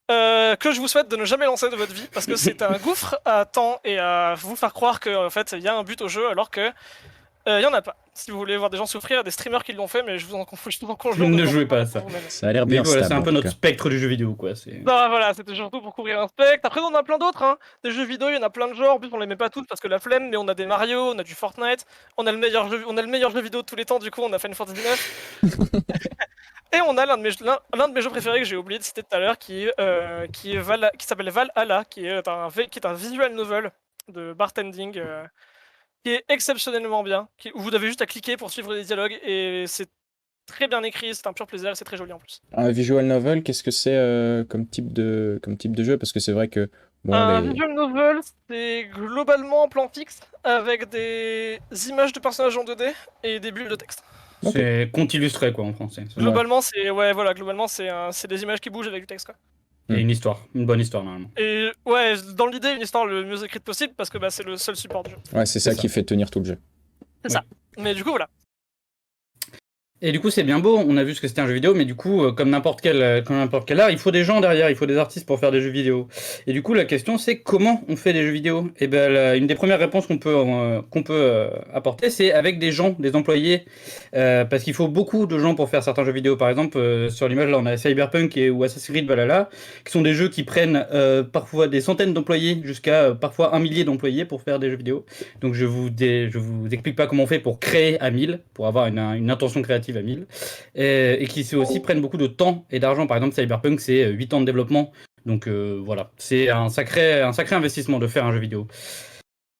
que je vous souhaite de ne jamais lancer de votre vie, parce que c'est un gouffre à temps et à vous faire croire qu'en fait il y a un but au jeu alors que il y en a pas. Si vous voulez voir des gens souffrir, il y a des streamers qui l'ont fait, mais je vous en conjure. Ne jouez pas à ça. Ça a l'air Mais bien voilà, stable, c'est un en peu tout notre cas. spectre du jeu vidéo, quoi. Non, voilà, c'était surtout pour couvrir un spectre. Après, on en a plein d'autres, hein. Des jeux vidéo, il y en a plein de genres. En plus, on les met pas toutes parce que la flemme, mais on a des Mario, on a du Fortnite, on a le meilleur jeu vidéo de tous les temps, du coup, on a Final Fantasy 9. Et on a l'un de mes jeux préférés que j'ai oublié de citer tout à l'heure, qui s'appelle Valhalla, qui est un visual novel de bartending, qui est exceptionnellement bien, où vous avez juste à cliquer pour suivre les dialogues, et c'est très bien écrit, c'est un pur plaisir, et c'est très joli en plus. Un visual novel, qu'est-ce que c'est comme type de jeu? Parce que c'est vrai que bon, Un visual novel, c'est globalement en plan fixe, avec des images de personnages en 2D et des bulles de texte. Ok. C'est conte illustré, quoi, en français. Globalement, c'est des images qui bougent avec du texte, quoi. Et une histoire, une bonne histoire, normalement. Et ouais, dans l'idée, une histoire le mieux écrite possible, parce que c'est le seul support du jeu. Ouais, c'est ça qui fait tenir tout le jeu. C'est ça. Mais du coup, voilà. Et du coup, c'est bien beau, on a vu ce que c'était un jeu vidéo, mais du coup, comme n'importe quel art, il faut des gens derrière, il faut des artistes pour faire des jeux vidéo. Et du coup, la question, c'est comment on fait des jeux vidéo? Et ben, une des premières réponses qu'on peut apporter, c'est avec des gens, des employés, parce qu'il faut beaucoup de gens pour faire certains jeux vidéo. Par exemple, sur l'image, là, on a Cyberpunk ou Assassin's Creed Valhalla, qui sont des jeux qui prennent parfois des centaines d'employés, jusqu'à parfois 1 millier d'employés pour faire des jeux vidéo. Donc, je vous explique pas comment on fait pour créer à 1000, pour avoir une intention créative à 1000, et qui aussi prennent beaucoup de temps et d'argent. Par exemple, Cyberpunk, c'est 8 ans de développement, donc voilà, c'est un sacré investissement de faire un jeu vidéo.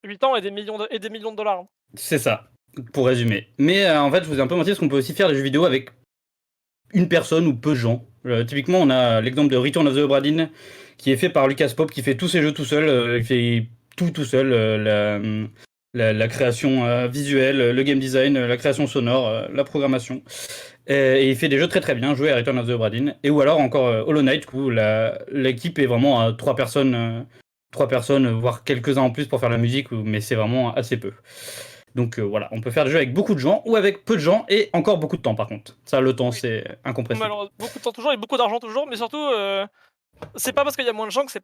8 ans et des millions de dollars. C'est ça, pour résumer. Mais en fait, je vous ai un peu menti, parce qu'on peut aussi faire des jeux vidéo avec une personne ou peu de gens. Typiquement, on a l'exemple de Return of the Obra Dinn, qui est fait par Lucas Pope, qui fait tous ses jeux tout seul. Il fait tout seul. La création visuelle, le game design, la création sonore, la programmation. Et il fait des jeux très très bien, jouer à Return of the Obra Dinn. Et ou alors encore Hollow Knight, où l'équipe est vraiment à 3 personnes, voire quelques-uns en plus pour faire la musique, mais c'est vraiment assez peu. Donc voilà, on peut faire des jeux avec beaucoup de gens ou avec peu de gens et encore beaucoup de temps par contre. Ça, le temps, c'est incompressible. Malheureusement, beaucoup de temps toujours et beaucoup d'argent toujours, mais surtout, c'est pas parce qu'il y a moins de gens que c'est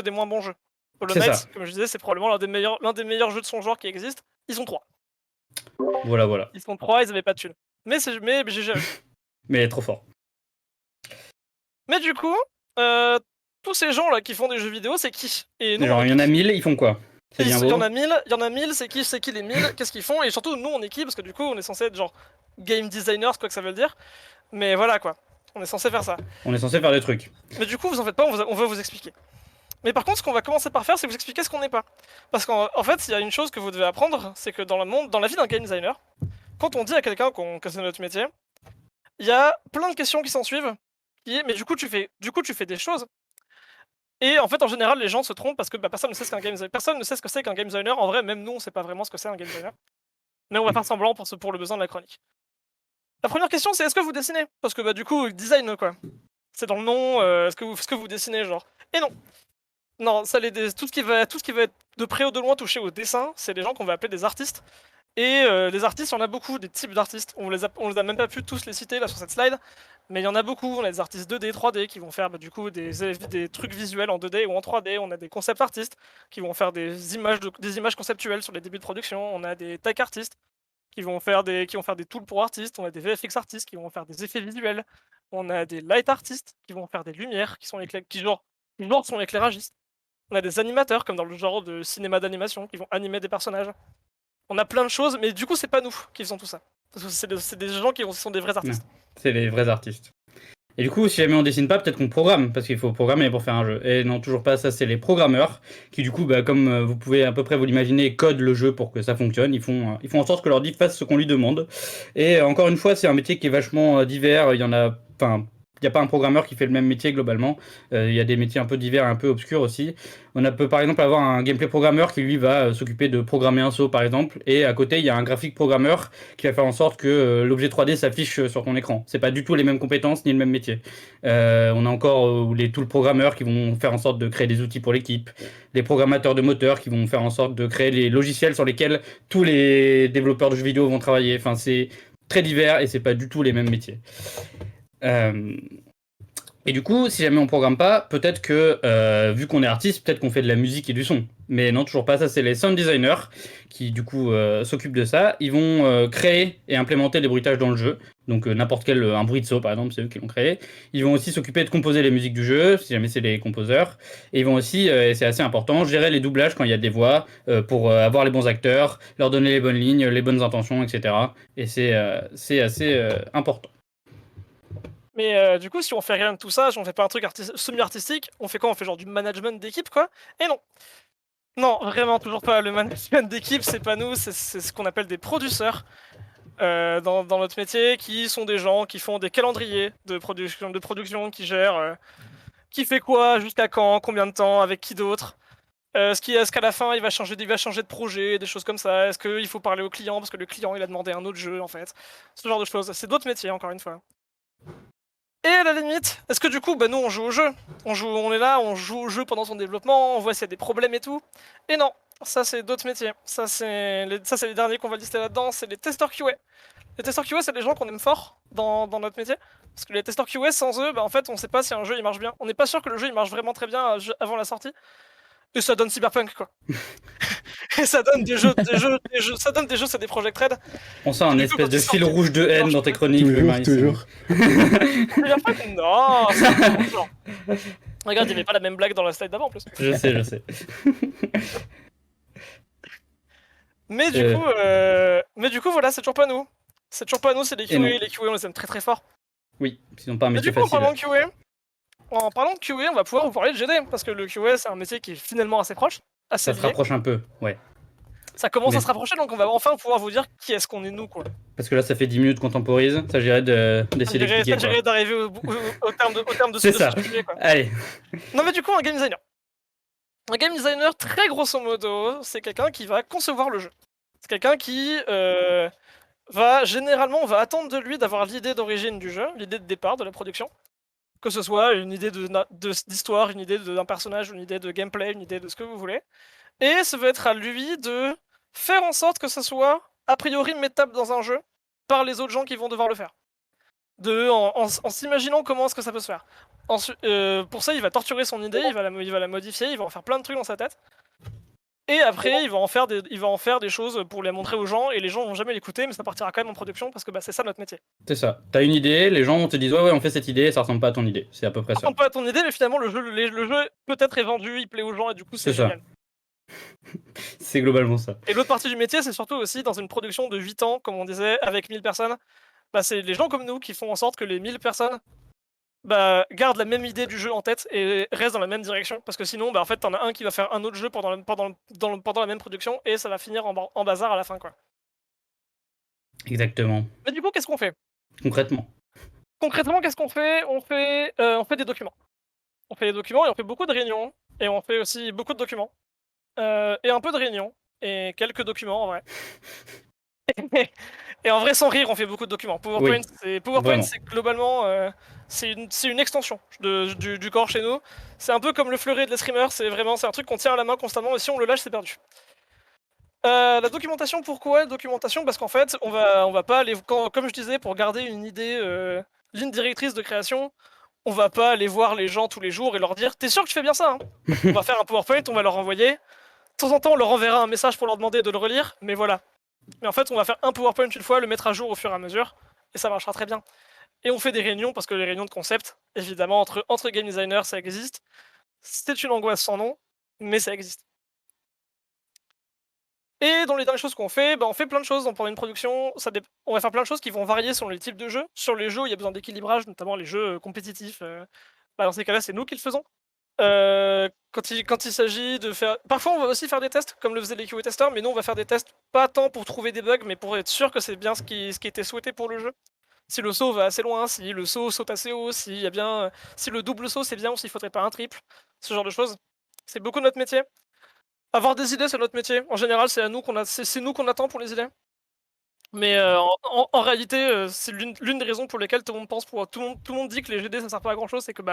des moins bons jeux. Hollow C'est Knight, ça. comme je disais, c'est probablement l'un des meilleurs jeux de son genre qui existe. Ils sont 3. Voilà. Ils sont 3, ils avaient pas de thunes. Mais j'ai géré. Mais trop fort. Mais du coup, tous ces gens là qui font des jeux vidéo, c'est qui? Et nous, Genre, il y en a 1000, ils font quoi? C'est il bien y en beau. a 1000, c'est qui les 1000? Qu'est-ce qu'ils font? Et surtout, nous, on est qui? Parce que du coup, on est censé être genre game designers, quoi que ça veut dire. Mais voilà quoi, on est censé faire ça. On est censé faire des trucs. Mais du coup, vous en faites pas, on va vous expliquer. Mais par contre, ce qu'on va commencer par faire, c'est vous expliquer ce qu'on n'est pas. Parce qu'en fait, il y a une chose que vous devez apprendre, c'est que dans la vie d'un game designer, quand on dit à quelqu'un que c'est notre métier, il y a plein de questions qui s'en suivent. Mais du coup, tu fais des choses. Et en fait, en général, les gens se trompent parce que personne ne sait ce que c'est qu'un game designer. En vrai, même nous, on sait pas vraiment ce que c'est un game designer. Mais on va faire semblant pour le besoin de la chronique. La première question, c'est est-ce que vous dessinez? Parce que du coup, design quoi. C'est dans le nom. Est-ce que vous dessinez genre? Et non. Non, tout ce qui va être de près ou de loin touché au dessin, c'est les gens qu'on va appeler des artistes. Et les artistes, il y en a beaucoup, des types d'artistes. On les a même pas pu tous les citer là sur cette slide, mais il y en a beaucoup. On a des artistes 2D, 3D qui vont faire du coup des trucs visuels en 2D ou en 3D. On a des concept artistes qui vont faire des images conceptuelles sur les débuts de production. On a des tech artistes qui vont faire des tools pour artistes. On a des VFX artistes qui vont faire des effets visuels. On a des light artistes qui vont faire des lumières, qui genre sont éclairagistes. On a des animateurs, comme dans le genre de cinéma d'animation, qui vont animer des personnages. On a plein de choses, mais du coup, c'est pas nous qui faisons tout ça. Parce que c'est des gens qui sont des vrais artistes. C'est les vrais artistes. Et du coup, si jamais on dessine pas, peut-être qu'on programme, parce qu'il faut programmer pour faire un jeu. Et non, toujours pas, ça c'est les programmeurs, qui du coup, comme vous pouvez à peu près vous l'imaginer, codent le jeu pour que ça fonctionne. Ils font en sorte que l'ordi fasse ce qu'on lui demande. Et encore une fois, c'est un métier qui est vachement divers. Il y en a... Enfin, il n'y a pas un programmeur qui fait le même métier globalement. Il y a des métiers un peu divers et un peu obscurs aussi. On peut par exemple avoir un gameplay programmeur qui lui va s'occuper de programmer un saut par exemple. Et à côté, il y a un graphique programmeur qui va faire en sorte que l'objet 3D s'affiche sur ton écran. C'est pas du tout les mêmes compétences ni le même métier. On a encore les tools programmeurs qui vont faire en sorte de créer des outils pour l'équipe. Les programmateurs de moteurs qui vont faire en sorte de créer les logiciels sur lesquels tous les développeurs de jeux vidéo vont travailler. Enfin, c'est très divers et c'est pas du tout les mêmes métiers. Et du coup, si jamais on programme pas, peut-être que, vu qu'on est artiste, peut-être qu'on fait de la musique et du son. Mais non, toujours pas. Ça, c'est les sound designers qui, du coup, s'occupent de ça. Ils vont créer et implémenter les bruitages dans le jeu. Donc, n'importe quel un bruit de saut, par exemple, c'est eux qui l'ont créé. Ils vont aussi s'occuper de composer les musiques du jeu, si jamais c'est les composeurs. Et ils vont aussi, et c'est assez important, gérer les doublages quand il y a des voix, pour avoir les bons acteurs, leur donner les bonnes lignes, les bonnes intentions, etc. Et c'est assez important. Mais du coup, si on fait rien de tout ça, si on fait pas un truc semi-artistique, on fait quoi? On fait genre du management d'équipe, quoi? Et non. Non, vraiment, toujours pas. Le management d'équipe, c'est pas nous, c'est ce qu'on appelle des producteurs dans notre métier, qui sont des gens qui font des calendriers de production qui gèrent qui fait quoi, jusqu'à quand, combien de temps, avec qui d'autre. Est-ce qu'à la fin, il va changer de projet, des choses comme ça? Est-ce qu'il faut parler au client parce que le client, il a demandé un autre jeu, en fait? Ce genre de choses. C'est d'autres métiers, encore une fois. Et à la limite, est-ce que du coup, nous on joue au jeu, on est là, on joue au jeu pendant son développement, on voit s'il y a des problèmes et tout. Et non, ça c'est d'autres métiers. Ça c'est les derniers qu'on va lister là-dedans, c'est les testeurs QA. Les testeurs QA, c'est des gens qu'on aime fort dans notre métier. Parce que les testeurs QA, sans eux, en fait, on sait pas si un jeu il marche bien. On n'est pas sûr que le jeu il marche vraiment très bien avant la sortie. Et ça donne Cyberpunk, quoi. Et ça donne des jeux, ça donne des jeux, c'est des Project Red. On sent un espèce de fil rouge de haine dans tes chroniques. Toujours. Cyberpunk, non, c'est genre. Regarde, il n'y avait pas la même blague dans la slide d'avant en plus. Je sais. Mais du coup, voilà, c'est toujours pas nous. C'est toujours pas nous, c'est les QA. Les QA, on les aime très très fort. Oui, sinon pas un métier facile. facile. En parlant de QA, on va pouvoir vous parler de GD, parce que le QA, c'est un métier qui est finalement assez proche. Ça se rapproche un peu, ouais. Ça commence Mais- à se rapprocher, donc on va enfin pouvoir vous dire qui est-ce qu'on est nous, quoi. Parce que là, ça fait 10 minutes qu'on temporise. Ça, j'irais d'essayer d'expliquer. Ça dirait d'arriver au terme de C'est ce ça. sujet, quoi. Allez. Non, mais du coup, un game designer. Un game designer, très grosso modo, c'est quelqu'un qui va concevoir le jeu. C'est quelqu'un qui va attendre de lui d'avoir l'idée d'origine du jeu, l'idée de départ de la production. Que ce soit une idée d'histoire, une idée d'un personnage, une idée de gameplay, une idée de ce que vous voulez. Et ça va être à lui de faire en sorte que ça soit a priori mettable dans un jeu par les autres gens qui vont devoir le faire. En s'imaginant comment est-ce que ça peut se faire. Ensuite, pour ça, il va torturer son idée, il va la modifier, il va en faire plein de trucs dans sa tête. Et après, il va en faire des choses pour les montrer aux gens, et les gens vont jamais l'écouter, mais ça partira quand même en production, parce que c'est ça notre métier. C'est ça. T'as une idée, les gens te disent ouais, on fait cette idée, ça ressemble pas à ton idée. C'est à peu près Ça ça. ressemble pas à ton idée, mais finalement, le jeu peut-être est vendu, il plaît aux gens, et du coup, c'est C'est ça. génial. C'est globalement ça. Et l'autre partie du métier, c'est surtout aussi dans une production de 8 ans, comme on disait, avec 1000 personnes, c'est les gens comme nous qui font en sorte que les 1000 personnes gardent la même idée du jeu en tête et restent dans la même direction. Parce que sinon, en fait, t'en as un qui va faire un autre jeu pendant la même production et ça va finir en bazar à la fin, quoi. Exactement. Mais du coup, qu'est-ce qu'on fait? Concrètement. Concrètement, qu'est-ce qu'on fait? On fait des documents. On fait des documents et on fait beaucoup de réunions. Et on fait aussi beaucoup de documents. Et un peu de réunions. Et quelques documents, en vrai. Et en vrai, sans rire, on fait beaucoup de documents. PowerPoint, vraiment. c'est globalement c'est une extension du corps chez nous. C'est un peu comme le fleuret de l'escrimer, c'est un truc qu'on tient à la main constamment, et si on le lâche, c'est perdu. La documentation, pourquoi la documentation? Parce qu'en fait, on va pas aller, comme je disais, pour garder une idée, ligne directrice de création, on va pas aller voir les gens tous les jours et leur dire t'es sûr que tu fais bien ça, hein? On va faire un PowerPoint, on va leur envoyer. De temps en temps, on leur enverra un message pour leur demander de le relire, mais voilà. Mais en fait, on va faire un PowerPoint une fois, le mettre à jour au fur et à mesure, et ça marchera très bien. Et on fait des réunions, parce que les réunions de concept, évidemment, entre game designers, ça existe. C'est une angoisse sans nom, mais ça existe. Et dans les dernières choses qu'on fait, on fait plein de choses pendant une production. On va faire plein de choses qui vont varier selon les types de jeux. Sur les jeux où il y a besoin d'équilibrage, notamment les jeux compétitifs, dans ces cas-là, c'est nous qui le faisons. Quand il s'agit de faire... Parfois, on va aussi faire des tests, comme le faisaient les QA testeurs, mais nous, on va faire des tests pas tant pour trouver des bugs, mais pour être sûr que c'est bien ce qui était souhaité pour le jeu. Si le saut va assez loin, si le saut saute assez haut, si le double saut c'est bien ou s'il faudrait pas un triple, ce genre de choses. C'est beaucoup notre métier. Avoir des idées, c'est notre métier. En général, c'est nous qu'on attend pour les idées. Mais en réalité, c'est l'une des raisons pour lesquelles tout le monde tout le monde dit que les GD ça sert pas à grand chose, c'est que tout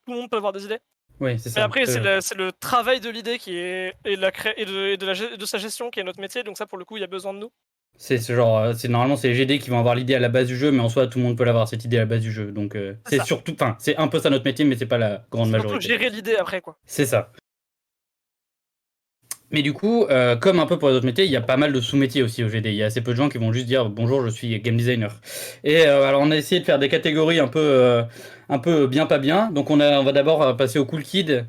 le monde peut avoir des idées. Oui, c'est ça. Mais après, c'est le travail de l'idée qui est et de sa gestion qui est notre métier. Donc ça, pour le coup, il y a besoin de nous. C'est ce genre, normalement c'est les GD qui vont avoir l'idée à la base du jeu, mais en soi tout le monde peut l'avoir cette idée à la base du jeu. Donc c'est surtout, enfin c'est un peu ça notre métier, mais c'est pas la grande majorité. Surtout gérer l'idée après, quoi. C'est ça. Mais du coup, comme un peu pour les autres métiers, il y a pas mal de sous-métiers aussi au GD. Il y a assez peu de gens qui vont juste dire bonjour, je suis game designer. Et alors on a essayé de faire des catégories un peu bien pas bien. Donc on va d'abord passer aux cool kids.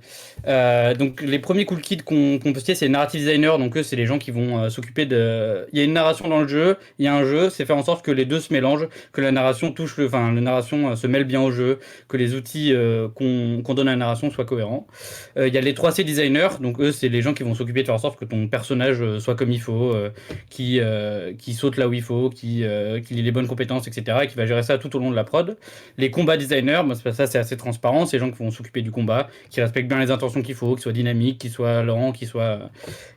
Donc les premiers cool kids qu'on peut citer, c'est les narrative designers. Donc eux, c'est les gens qui vont s'occuper de. Il y a une narration dans le jeu, il y a un jeu, c'est faire en sorte que les deux se mélangent, que la narration la narration se mêle bien au jeu, que les outils qu'on donne à la narration soient cohérents. Il y a les 3C designers. Donc eux, c'est les gens qui vont s'occuper de faire en sorte que ton personnage soit comme il faut, qui saute là où il faut, qu'il ait les bonnes compétences, etc. Et qui va gérer ça tout au long de la prod. Les combat designers, ça c'est assez transparent, c'est les gens qui vont s'occuper du combat, qui respectent bien les intentions qu'il faut, qui soient dynamiques, qui soient lents, qui soient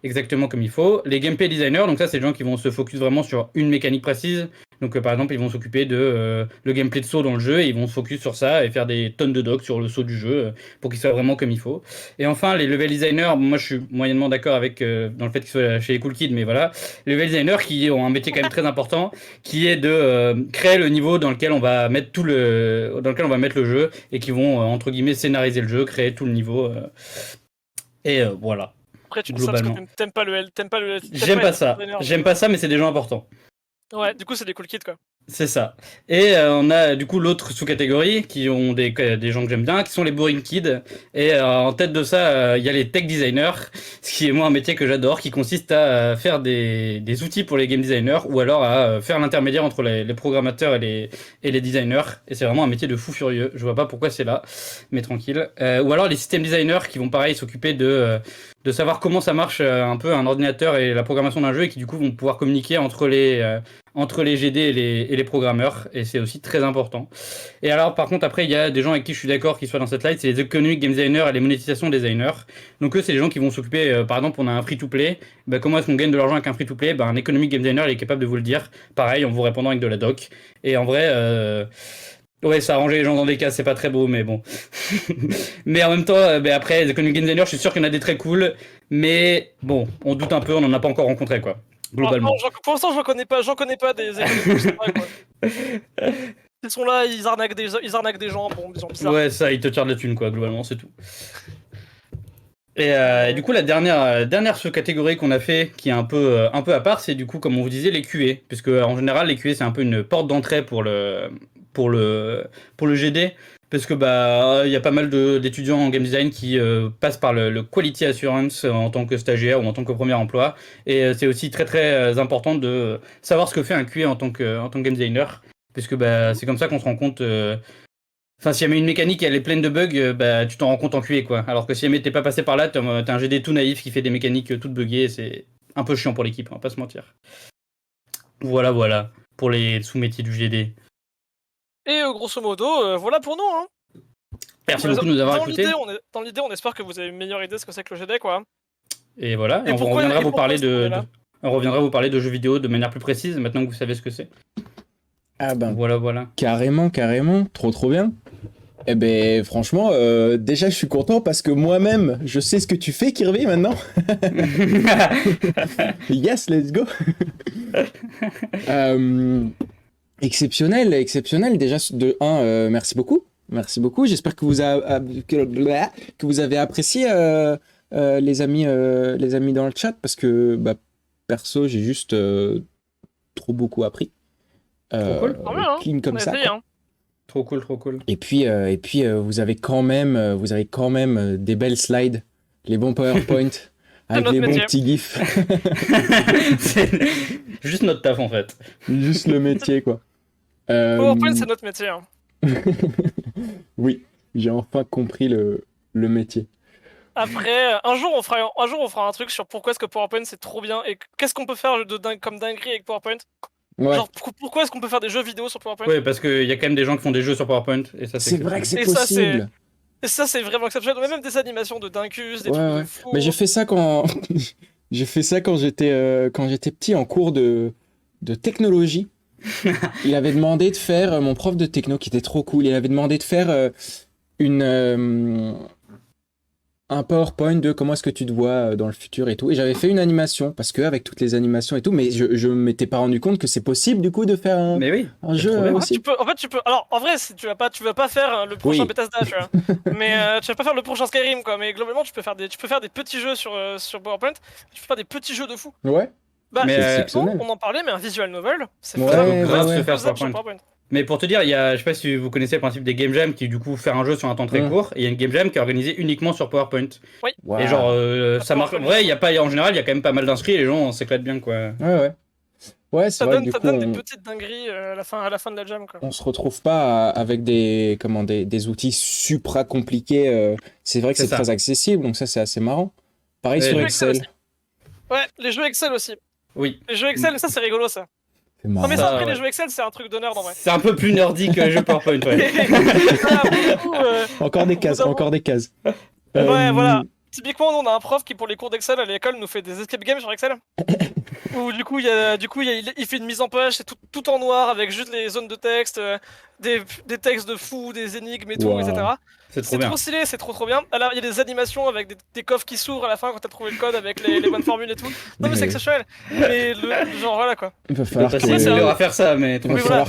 exactement comme il faut. Les gameplay designers, donc ça c'est les gens qui vont se focus vraiment sur une mécanique précise. Donc par exemple, ils vont s'occuper de le gameplay de saut dans le jeu et ils vont se focus sur ça et faire des tonnes de docs sur le saut du jeu pour qu'il soit vraiment comme il faut. Et enfin, les level designers, moi je suis moyennement d'accord avec dans le fait qu'ils soient chez les cool kids, mais voilà, les level designers qui ont un métier quand même très important, qui est de créer le niveau dans lequel on va mettre le jeu et qui vont entre guillemets scénariser le jeu, créer tout le niveau et voilà. Après, tu dis ça parce que t'aimes pas le. J'aime pas ça, mais c'est des gens importants. Ouais, du coup, c'est des cool kids, quoi. C'est ça. Et on a du coup l'autre sous-catégorie qui ont des gens que j'aime bien, qui sont les boring kids. Et en tête de ça, il y a les tech designers, ce qui est moi un métier que j'adore, qui consiste à faire des outils pour les game designers ou alors à faire l'intermédiaire entre les programmateurs et les designers. Et c'est vraiment un métier de fou furieux. Je vois pas pourquoi c'est là, mais tranquille. Ou alors les système designers qui vont pareil s'occuper de savoir comment ça marche un peu un ordinateur et la programmation d'un jeu et qui du coup vont pouvoir communiquer entre les GD et les programmeurs, et c'est aussi très important. Et alors, par contre, après, il y a des gens avec qui je suis d'accord qu'ils soient dans cette slide, c'est les economic game designers et les monétisation designers. Donc eux, c'est les gens qui vont s'occuper, par exemple, on a un free-to-play, bah, comment est-ce qu'on gagne de l'argent avec un free-to-play? Bah, un economic game designer, il est capable de vous le dire, pareil, en vous répondant avec de la doc. Et en vrai, ouais, ça arrange les gens dans des cas, c'est pas très beau, mais bon. Mais en même temps, bah, après, les economic game designers, je suis sûr qu'il y en a des très cool, mais bon, on doute un peu, on en a pas encore rencontré, quoi. Globalement. Pour l'instant, j'en connais pas des économistes, c'est vrai, quoi. Ils sont là, ils arnaquent des gens, bon, des gens bizarres. Ouais, ça, ils te tirent de la thune, quoi, globalement, c'est tout. Et du coup, la dernière sous-catégorie qu'on a fait, qui est un peu à part, c'est du coup, comme on vous disait, les QA. Puisque en général, les QA, c'est un peu une porte d'entrée pour le GD. Parce que bah il y a pas mal d'étudiants en game design qui passent par le quality assurance en tant que stagiaire ou en tant que premier emploi. Et c'est aussi très très important de savoir ce que fait un QA en tant que game designer. Puisque bah, c'est comme ça qu'on se rend compte. Enfin, si jamais une mécanique elle est pleine de bugs, bah tu t'en rends compte en QA quoi. Alors que si jamais t'es pas passé par là, t'as un GD tout naïf qui fait des mécaniques toutes buggées, c'est un peu chiant pour l'équipe, on va pas se mentir. Voilà pour les sous-métiers du GD. Et grosso modo, voilà pour nous. Hein. Merci beaucoup de nous avoir écoutés. Dans l'idée, on espère que vous avez une meilleure idée de ce que c'est que le GD, quoi. Et voilà, et on reviendra vous parler de jeux vidéo de manière plus précise, maintenant que vous savez ce que c'est. Ah ben, voilà. Carrément, trop bien. Eh ben, franchement, déjà, je suis content parce que moi-même, je sais ce que tu fais, Kirby, maintenant. Yes, let's go. Exceptionnel. Déjà, de 1, merci beaucoup. J'espère que vous avez apprécié, les amis dans le chat, parce que, bah, perso, j'ai juste trop beaucoup appris. Trop cool. Clean comme ça. Hein. Trop cool. Et puis, vous avez quand même des belles slides, les bons PowerPoint, avec les bons petits gifs. C'est juste notre taf en fait. Juste le métier quoi. PowerPoint c'est notre métier. Hein. Oui, j'ai enfin compris le métier. Après, un jour on fera un truc sur pourquoi est-ce que PowerPoint c'est trop bien et qu'est-ce qu'on peut faire comme dinguerie avec PowerPoint. Ouais. Genre, pourquoi est-ce qu'on peut faire des jeux vidéo sur PowerPoint? Ouais, parce qu'il y a quand même des gens qui font des jeux sur PowerPoint. Et ça, c'est vrai que c'est possible. Et ça, c'est vraiment exceptionnel. Même des animations de Dinkus, des trucs de fou. Mais j'ai fait ça quand j'étais petit en cours de technologie. Il avait demandé de faire, mon prof de techno qui était trop cool, il avait demandé de faire un PowerPoint de comment est-ce que tu te vois dans le futur et tout. Et j'avais fait une animation, parce que avec toutes les animations et tout, mais je m'étais pas rendu compte que c'est possible du coup de faire un jeu aussi. En fait, tu peux. Alors, en vrai, tu vas pas faire le prochain Bethesda, tu vois. Mais tu vas pas faire le prochain Skyrim, quoi. Mais globalement, tu peux faire des petits jeux sur PowerPoint. Tu peux faire des petits jeux de fou. Ouais. Bah, mais on en parlait, mais un visual novel, c'est grave de faire sur PowerPoint. Mais pour te dire, je sais pas si vous connaissez le principe des game jams qui du coup faire un jeu sur un temps très court, et il y a une game jam qui est organisée uniquement sur PowerPoint. Oui. Et genre ça marche. Ouais, en général, il y a quand même pas mal d'inscrits et les gens s'éclatent bien quoi. Ouais, c'est vrai. Ça donne des petites dingueries à la fin de la jam quoi. On se retrouve pas avec des outils supra compliqués. C'est vrai que c'est très accessible, donc ça c'est assez marrant. Pareil sur Excel. Ouais, les jeux Excel aussi. Oui. Les jeux Excel, ça c'est rigolo ça. Non mais ça, après les jeux Excel c'est un truc de nerd en vrai. C'est un peu plus nerdy que les jeux PowerPoint, ouais. Encore des cases. Ouais, voilà. Typiquement, on a un prof qui pour les cours d'Excel à l'école nous fait des escape games sur Excel. Où du coup, il fait une mise en page, c'est tout en noir avec juste les zones de texte, des textes de fou, des énigmes et tout, etc. C'est trop stylé, c'est trop bien. Alors il y a des animations avec des coffres qui s'ouvrent à la fin quand t'as trouvé le code avec les bonnes formules et tout. Non mais c'est exceptionnel. Mais genre voilà quoi. Il va falloir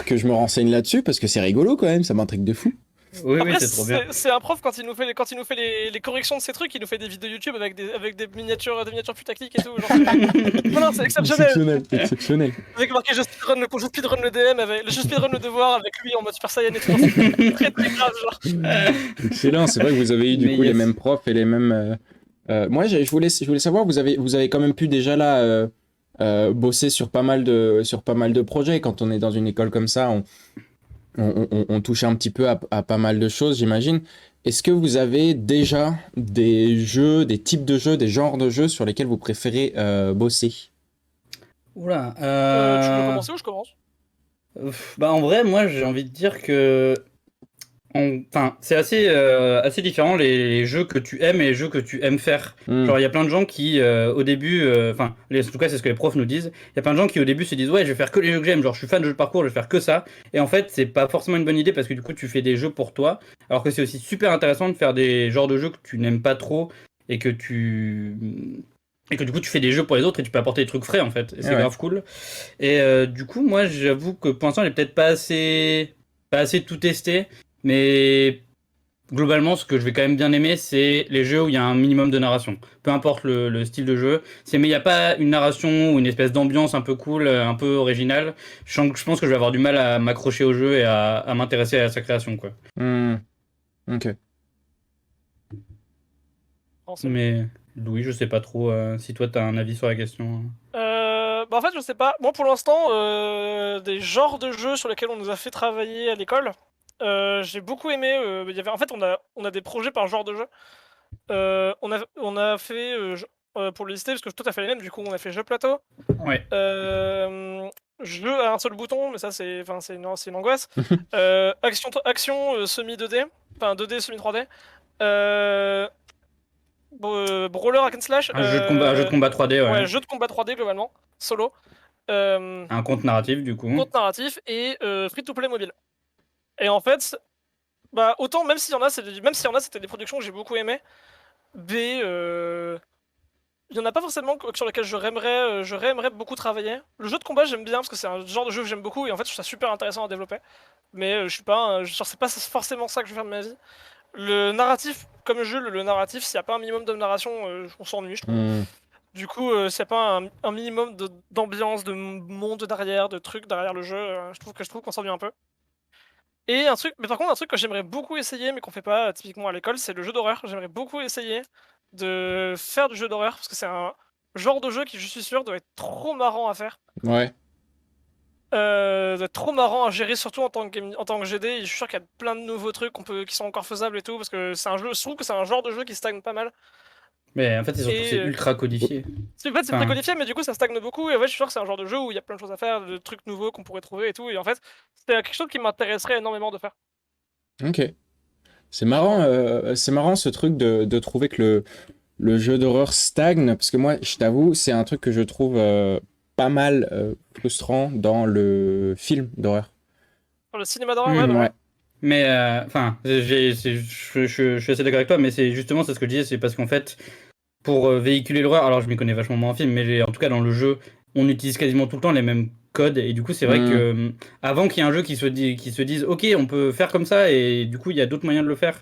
que je me renseigne là-dessus parce que c'est rigolo quand même, ça m'intrigue de fou. Oui, oui, Après, c'est trop bien. c'est un prof quand il nous fait les corrections de ces trucs, il nous fait des vidéos YouTube avec des miniatures putaclic et tout. Genre, non, c'est exceptionnel. Exceptionnel, exceptionnel. Avec marqué je speedrun le DM, je speedrun le devoir avec lui en mode Super Saiyan et tout. C'est très très grave, genre. Excellent, c'est vrai que vous avez eu du Mais coup les yes. mêmes profs et les mêmes. Moi, je voulais savoir, vous avez quand même pu déjà là bosser sur pas mal de projets. Quand on est dans une école comme ça, on touche un petit peu à pas mal de choses, j'imagine. Est-ce que vous avez déjà des jeux, des types de jeux, des genres de jeux sur lesquels vous préférez bosser? Oula. Tu veux commencer ou je commence? Bah, en vrai, moi, j'ai envie de dire que. Enfin, c'est assez différent les jeux que tu aimes et les jeux que tu aimes faire. Hmm. Genre, il y a plein de gens qui, au début, enfin, en tout cas, c'est ce que les profs nous disent. Il y a plein de gens qui, au début, se disent, ouais, je vais faire que les jeux que j'aime. Genre, je suis fan de jeux de parcours, je vais faire que ça. Et en fait, c'est pas forcément une bonne idée parce que du coup, tu fais des jeux pour toi. Alors que c'est aussi super intéressant de faire des genres de jeux que tu n'aimes pas trop et que et que du coup, tu fais des jeux pour les autres et tu peux apporter des trucs frais, en fait. Et c'est Ouais. grave cool. Et du coup, moi, j'avoue que pour l'instant, j'ai peut-être pas assez tout testé. Mais globalement, ce que je vais quand même bien aimer, c'est les jeux où il y a un minimum de narration. Peu importe le style de jeu. Mais il n'y a pas une narration ou une espèce d'ambiance un peu cool, un peu originale. Je pense que je vais avoir du mal à m'accrocher au jeu et à m'intéresser à sa création, quoi. Hmm. Ok. Non, c'est Mais Louis, je sais pas trop si toi t'as un avis sur la question. Bah en fait, je sais pas. Moi, pour l'instant, des genres de jeux sur lesquels on nous a fait travailler à l'école, j'ai beaucoup aimé. En fait, on a des projets par genre de jeu. On a fait, pour le lister, parce que toi, t'as fait les mêmes, du coup, on a fait jeu plateau, Ouais. jeu à un seul bouton, mais ça, c'est une angoisse. Action semi 2D, enfin 2D semi 3D. Brawler hack and slash. Un jeu de combat 3D, ouais. Ouais, jeu de combat 3D globalement, solo. Euh, Un conte narratif, du coup. Compte narratif et free-to-play mobile. Et en fait, bah autant même s'il y en a, c'était des productions que j'ai beaucoup aimées. B, il y en a pas forcément sur lesquelles j'aimerais beaucoup travailler. Le jeu de combat j'aime bien parce que c'est un genre de jeu que j'aime beaucoup et en fait je trouve ça super intéressant à développer. Mais je suis pas, genre c'est pas forcément ça que je veux faire de ma vie. Le narratif, comme jeu, le narratif, s'il n'y a pas un minimum de narration, on s'ennuie, je trouve. Hmm. Du coup, s'il n'y a pas un minimum d'ambiance, de monde derrière, de trucs derrière le jeu, je trouve qu'on s'ennuie un peu. Et mais par contre, un truc que j'aimerais beaucoup essayer, mais qu'on fait pas typiquement à l'école, c'est le jeu d'horreur. J'aimerais beaucoup essayer de faire du jeu d'horreur, parce que c'est un genre de jeu qui, je suis sûr, doit être trop marrant à faire. Ouais. Doit être trop marrant à gérer, surtout en tant que GD. Et je suis sûr qu'il y a plein de nouveaux trucs qui sont encore faisables et tout, parce que c'est un jeu, je trouve que c'est un genre de jeu qui stagne pas mal. Mais en fait, c'est surtout Et, c'est ultra codifié. En fait, c'est Enfin, très codifié, mais du coup, ça stagne beaucoup. Et ouais, je suis sûr que c'est un genre de jeu où il y a plein de choses à faire, de trucs nouveaux qu'on pourrait trouver et tout. Et en fait, c'est quelque chose qui m'intéresserait énormément de faire. Ok. C'est marrant ce truc de trouver que le jeu d'horreur stagne, parce que moi, je t'avoue, c'est un truc que je trouve pas mal frustrant dans le film d'horreur. Dans le cinéma d'horreur, ouais, bah ouais. Ouais. mais enfin, je suis assez d'accord avec toi, mais c'est justement c'est ce que je disais, c'est parce qu'en fait, pour véhiculer l'horreur, alors je m'y connais vachement moins en film, mais en tout cas dans le jeu, on utilise quasiment tout le temps les mêmes codes, et du coup c'est vrai Mm. que avant qu'il y ait un jeu qui se dise, ok, on peut faire comme ça, et du coup il y a d'autres moyens de le faire,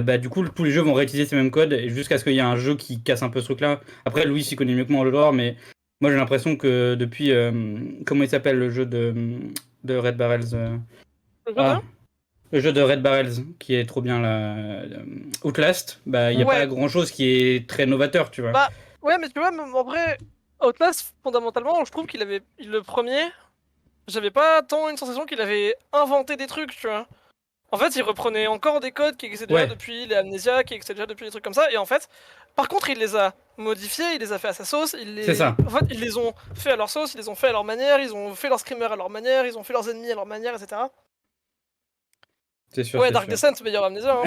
bah du coup tous les jeux vont réutiliser ces mêmes codes, et jusqu'à ce qu'il y ait un jeu qui casse un peu ce truc-là. Après Louis s'y connaît mieux que moi en jeu d'horreur, mais moi j'ai l'impression que depuis, comment il s'appelle le jeu de Red Barrels Le jeu ah, le jeu de Red Barrels, qui est trop bien là. Outlast, bah il n'y a Ouais. pas grand chose qui est très novateur, tu vois. Bah, ouais, mais tu vois, même en vrai, Outlast, fondamentalement, je trouve le premier, j'avais pas tant une sensation qu'il avait inventé des trucs, tu vois. En fait, il reprenait encore des codes qui existaient déjà Ouais. depuis les Amnesia, qui existaient déjà depuis des trucs comme ça, et en fait, par contre, il les a modifiés, il les a fait à sa sauce, C'est ça. En fait, ils les ont fait à leur sauce, ils les ont fait à leur manière, ils ont fait leurs screamers à leur manière, ils ont fait leurs ennemis à leur manière, etc. C'est sûr, Ouais, c'est Dark sûr. Descent, meilleur Amnesia, hein,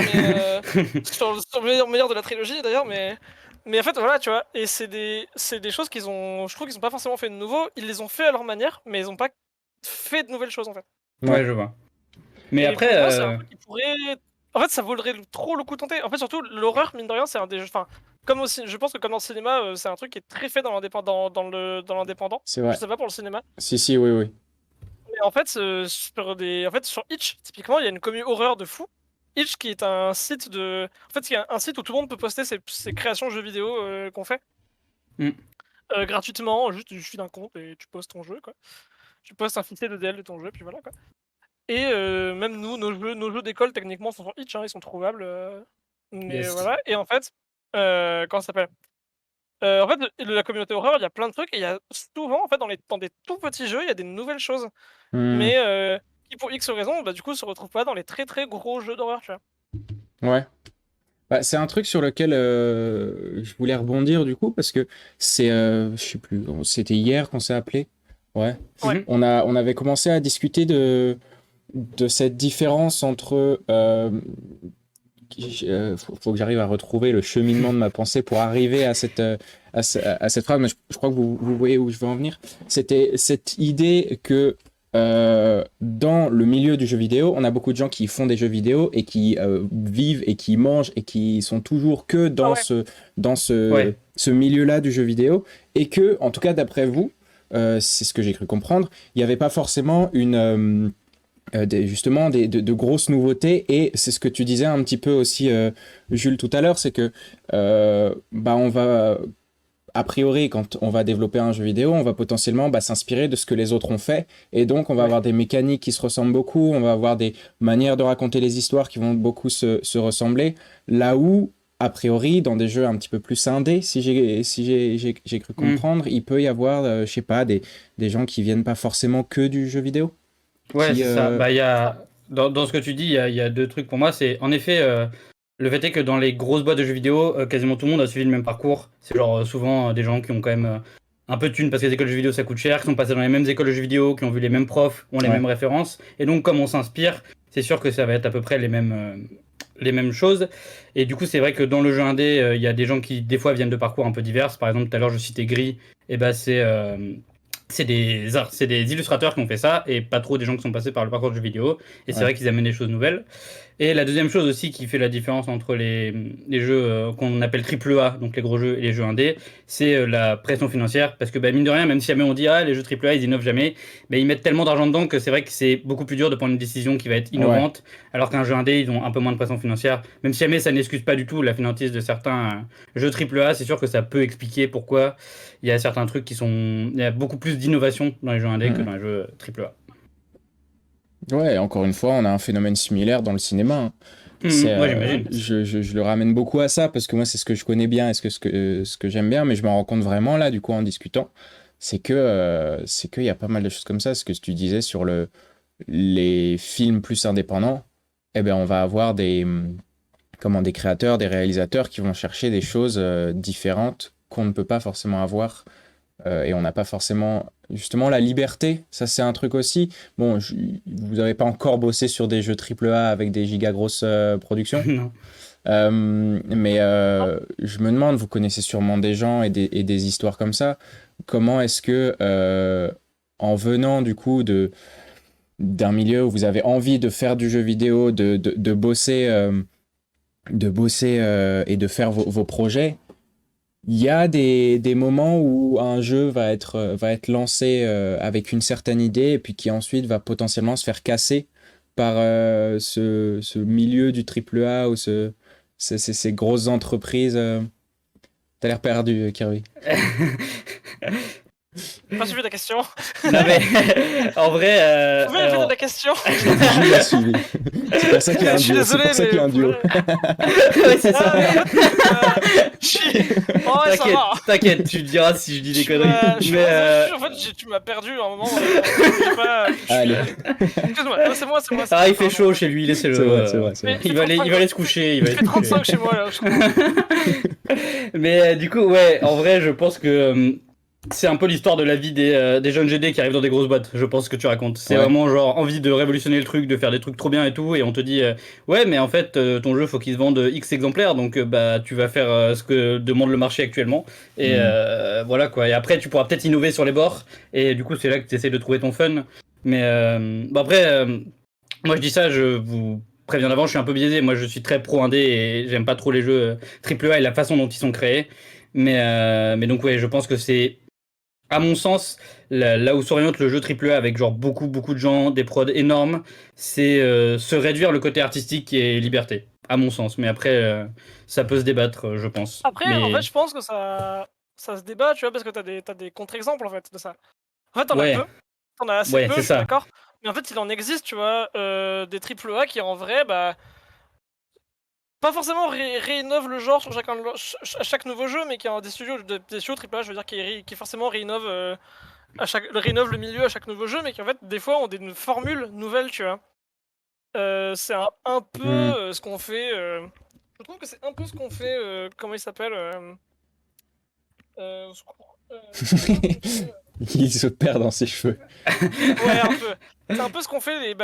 mais sur le meilleur de la trilogie d'ailleurs, mais en fait voilà, tu vois, et c'est des choses je trouve qu'ils ont pas forcément fait de nouveau, ils les ont fait à leur manière, mais ils ont pas fait de nouvelles choses en fait. Ouais, je vois. Mais Et après, pour moi, c'est un truc qui pourrait, en fait, ça vaudrait trop le coup de tenter. En fait, surtout l'horreur, mine de rien, c'est un des jeux, enfin, comme aussi, je pense que comme dans le cinéma, c'est un truc qui est très fait dans l'indépendant, dans l'indépendant. C'est Je vrai. sais pas pour le cinéma. Si, oui, oui. Mais en fait, sur Itch, typiquement, il y a une commu horreur de fou. Itch, qui est un site de. En fait, c'est un site où tout le monde peut poster ses créations de jeux vidéo qu'on fait. Mm. Gratuitement, juste il suffit d'un compte et tu postes ton jeu, quoi. Tu postes un fichier de DL de ton jeu, puis voilà, quoi. Et même nous, nos jeux d'école, techniquement, sont sur Itch, hein, ils sont trouvables. Mais Yes. voilà, et en fait, comment ça s'appelle en fait, la communauté horreur, il y a plein de trucs, et il y a souvent, en fait, dans des tout petits jeux, il y a des nouvelles choses. Mais qui, pour X raisons, bah, du coup, se retrouvent pas dans les très très gros jeux d'horreur, tu vois. Ouais. Bah, c'est un truc sur lequel je voulais rebondir du coup parce que c'est, je sais plus, c'était hier qu'on s'est appelé. Ouais. Ouais. On avait commencce à discuter de cette différence entre. Faut que j'arrive à retrouver le cheminement de ma pensée pour arriver à cette phrase, mais je crois que vous voyez où je veux en venir. C'était cette idée que dans le milieu du jeu vidéo, on a beaucoup de gens qui font des jeux vidéo et qui vivent et qui mangent et qui sont toujours que dans ce milieu-là du jeu vidéo, et que, en tout cas d'après vous, c'est ce que j'ai cru comprendre, il n'y avait pas forcément justement de grosses nouveautés, et c'est ce que tu disais un petit peu aussi Jules tout à l'heure, c'est que on va a priori, quand on va développer un jeu vidéo, on va potentiellement s'inspirer de ce que les autres ont fait, et donc on va avoir des mécaniques qui se ressemblent beaucoup, on va avoir des manières de raconter les histoires qui vont beaucoup se ressembler, là où a priori, dans des jeux un petit peu plus indés, si j'ai cru comprendre, il peut y avoir, je sais pas, des gens qui viennent pas forcément que du jeu vidéo. Ouais, c'est ça. Bah, y a... dans ce que tu dis, il y a deux trucs pour moi. C'est en effet, le fait est que dans les grosses boîtes de jeux vidéo, quasiment tout le monde a suivi le même parcours. C'est genre souvent des gens qui ont quand même un peu de thunes parce que les écoles de jeux vidéo ça coûte cher, qui sont passés dans les mêmes écoles de jeux vidéo, qui ont vu les mêmes profs, ont les mêmes références. Et donc, comme on s'inspire, c'est sûr que ça va être à peu près les mêmes choses. Et du coup, c'est vrai que dans le jeu indé, il y a des gens qui, des fois, viennent de parcours un peu divers. Par exemple, tout à l'heure, je citais Gris. Et bah, c'est des illustrateurs qui ont fait ça, et pas trop des gens qui sont passés par le parcours de jeu vidéo. Et c'est vrai qu'ils amènent des choses nouvelles. Et la deuxième chose aussi qui fait la différence entre les jeux qu'on appelle AAA, donc les gros jeux, et les jeux indés, c'est la pression financière. Parce que mine de rien, même si jamais on dit les jeux AAA ils innovent jamais, ils mettent tellement d'argent dedans que c'est vrai que c'est beaucoup plus dur de prendre une décision qui va être innovante, alors qu'un jeu indé, ils ont un peu moins de pression financière. Même si jamais ça n'excuse pas du tout la fainéantise de certains jeux AAA, c'est sûr que ça peut expliquer pourquoi il y a certains trucs il y a beaucoup plus d'innovation dans les jeux indés que dans les jeux AAA. Ouais, encore une fois, on a un phénomène similaire dans le cinéma. Hein. Moi, j'imagine. Je le ramène beaucoup à ça parce que moi, c'est ce que je connais bien et ce que j'aime bien, mais je me rends compte vraiment là, du coup, en discutant, c'est qu'il y a pas mal de choses comme ça. Ce que tu disais sur les films plus indépendants, on va avoir des créateurs, des réalisateurs qui vont chercher des choses différentes qu'on ne peut pas forcément avoir. Et on n'a pas forcément justement la liberté, ça c'est un truc aussi. Bon, vous n'avez pas encore bossé sur des jeux AAA avec des giga grosses productions. Non. Mais je me demande, vous connaissez sûrement des gens et des histoires comme ça. Comment est-ce que, en venant du coup d'un milieu où vous avez envie de faire du jeu vidéo, de bosser et de faire vos projets, il y a des moments où un jeu va être lancé avec une certaine idée et puis qui ensuite va potentiellement se faire casser par ce milieu du AAA ou ces grosses entreprises. T'as l'air perdu, Kirby. Pas suivi la question. Non mais en vrai. Vous pouvez répéter la question. Je l'ai suivi. C'est pour ça qu'il y a un duo. C'est pour ça qu'il y a un duo. Ouais, c'est ça. Oh, ouais, ça va. T'inquiète, tu diras si je dis des conneries. En fait, tu m'as perdu à un moment. Allez. Excuse-moi, c'est moi. Ah, il fait chaud chez lui, laissez-le. C'est vrai. Il va aller se coucher. Il fait 35 chez moi, là. Mais du coup, ouais, en vrai, je pense que c'est un peu l'histoire de la vie des jeunes GD qui arrivent dans des grosses boîtes, je pense que tu racontes. C'est vraiment genre envie de révolutionner le truc, de faire des trucs trop bien et tout, et on te dit ouais, mais en fait ton jeu faut qu'il se vende X exemplaires, donc tu vas faire ce que demande le marché actuellement, et voilà quoi. Et après tu pourras peut-être innover sur les bords, et du coup c'est là que tu essaies de trouver ton fun. Mais après, moi je dis ça, je vous préviens d'avant, je suis un peu biaisé. Moi je suis très pro indé et j'aime pas trop les jeux AAA et la façon dont ils sont créés. Mais donc ouais, je pense que c'est, à mon sens, là où s'oriente le jeu AAA avec genre beaucoup de gens, des prods énormes, c'est se réduire le côté artistique et liberté, à mon sens. Mais après, ça peut se débattre, je pense. Après, Mais en fait, je pense que ça se débat, tu vois, parce que t'as des contre-exemples en fait de ça. En fait, t'en as ouais, peu, t'en as assez ouais, peu, c'est je suis ça. d'accord. Mais en fait, il en existe, tu vois, des AAA qui en vrai, bah, pas forcément réinnovent le genre sur à chaque nouveau jeu, mais qui ont des studios AAA, je veux dire, qui forcément réinnovent, réinnovent le milieu à chaque nouveau jeu, mais qui en fait, des fois, ont des formules nouvelles, tu vois. C'est un peu Hmm. ce qu'on fait. Je trouve que c'est un peu ce qu'on fait. Comment il s'appelle au secours. Il se perd dans ses cheveux. Ouais, un peu. C'est un peu ce qu'on fait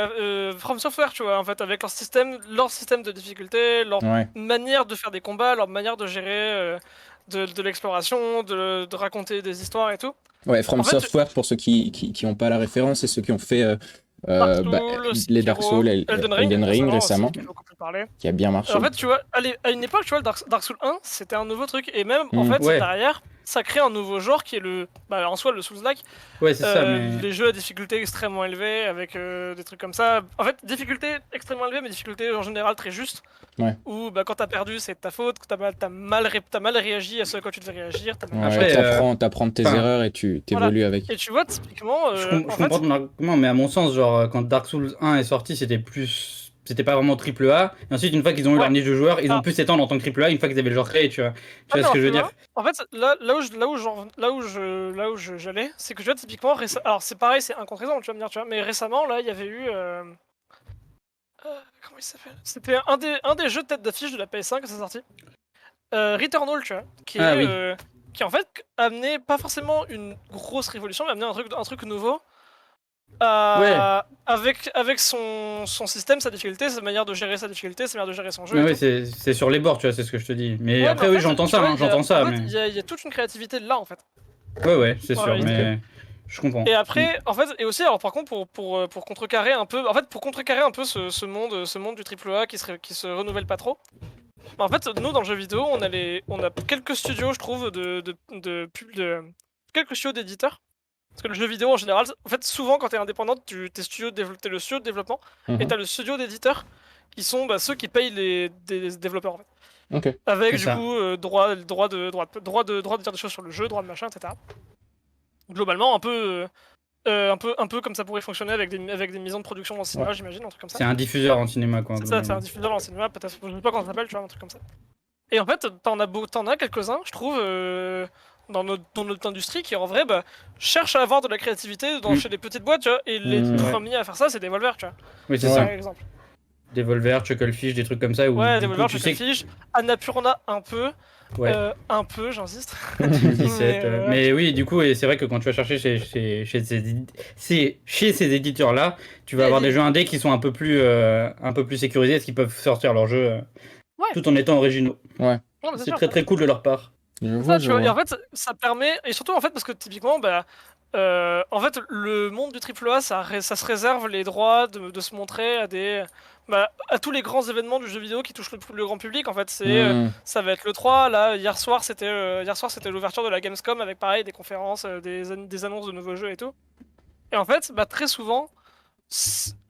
From Software, tu vois, en fait, avec leur système de difficulté, leur Ouais. manière de faire des combats, leur manière de gérer de l'exploration, de raconter des histoires et tout. Ouais, From En fait, Software, pour ceux qui ont pas la référence, et ceux qui ont fait Dark bah, Souls, les Dark Sekiro, Souls et Elden Elden Ring Ring aussi, récemment, qui fait beaucoup plus parler. qui a bien marché. En fait, tu vois, à une époque, tu vois, le Dark Souls 1, c'était un nouveau truc. Et même, en Hmm. fait, Ouais, derrière, ça crée un nouveau genre qui est en soi, le Souls-like. ouais, c'est ça. Mais Les jeux à difficulté extrêmement élevée, avec des trucs comme ça. En fait, difficulté extrêmement élevée, mais difficulté en général très juste. Ouais. Où bah, quand t'as perdu, c'est de ta faute, que t'as mal réagi à ce à quoi tu devais réagir. T'as mal Ouais, après, t'apprends de tes enfin, erreurs et tu t'évolues avec. Et tu vois, typiquement, je comprends ton argument, mais à mon sens, genre, quand Dark Souls 1 est sorti, c'était pas vraiment triple A. Et ensuite, une fois qu'ils ont eu leur ouais. niche de joueurs, ils ont Ah. pu s'étendre en tant que triple A une fois qu'ils avaient le genre créé, tu vois. Tu vois ce que je veux dire? En fait, là où j'allais, c'est que tu vois, typiquement, alors c'est pareil, c'est un contre-exemple, tu vas me dire, tu vois, mais récemment, là, il y avait eu. Comment il s'appelle? C'était un des jeux de tête d'affiche de la PS5 que c'est sorti. Returnal, tu vois, Ah oui. qui en fait amenait pas forcément une grosse révolution, mais amenait un truc nouveau. Ouais. Avec son système, sa difficulté, sa manière de gérer sa difficulté, sa manière de gérer son jeu Mais et oui, tout. c'est sur les bords, tu vois, c'est ce que je te dis. Mais Ouais, mais après, en oui, fait, j'entends tu ça, vois, hein, j'entends ça, mais. il y a toute une créativité là, en fait. Ouais, c'est En sûr, réalité. mais je comprends. Et après, en fait, et aussi, alors par contre, pour contrecarrer un peu, en fait, pour contrecarrer un peu ce monde du AAA qui se renouvelle pas trop. En fait, nous dans le jeu vidéo, on a quelques studios, je trouve, quelques studios d'éditeurs. Parce que le jeu vidéo en général, en fait, souvent quand t'es indépendant, t'es t'es le studio de développement et Mhm. t'as le studio d'éditeurs qui sont ceux qui payent des développeurs en fait. Ok. Avec C'est du ça. coup droit de dire des choses sur le jeu, droit de machin, etc. Globalement, un peu comme ça pourrait fonctionner avec des maisons de production en cinéma, Ouais. j'imagine, un truc comme ça. C'est un diffuseur en cinéma, quoi. C'est ça, c'est un Globalement. diffuseur en cinéma, peut-être, je sais pas comment ça s'appelle, tu vois, un truc comme ça. Et en fait, t'en as quelques-uns, je trouve, dans notre industrie qui en vrai cherchent à avoir de la créativité chez les petites boîtes, tu vois. Et les Mm. premiers à faire ça, c'est Devolver, tu vois. Oui, c'est Ouais. Par ça. exemple. Devolver, Chucklefish, des trucs comme ça, où Ouais, du coup, Devolver, tu sais que. Chucklefish, Annapurna un peu. Ouais. Un peu, j'insiste. 17. Ouais. Mais oui, du coup, et c'est vrai que quand tu vas chercher chez ces éditeurs-là, tu vas avoir des jeux indés qui sont un peu plus sécurisés, parce qu'ils peuvent sortir leurs jeux Ouais. tout en étant originaux. Ouais. Non, mais C'est sûr, très très cool de leur part. Je ça, vois, tu je vois. Et en vois. fait, ça permet, et surtout en fait, parce que typiquement, en fait, le monde du AAA, ça se réserve les droits de se montrer à tous les grands événements du jeu vidéo qui touchent le grand public. En fait, Hmm. ça va être le 3. Là, hier soir, c'était l'ouverture de la Gamescom avec pareil des conférences, des annonces de nouveaux jeux et tout. Et en fait, très souvent,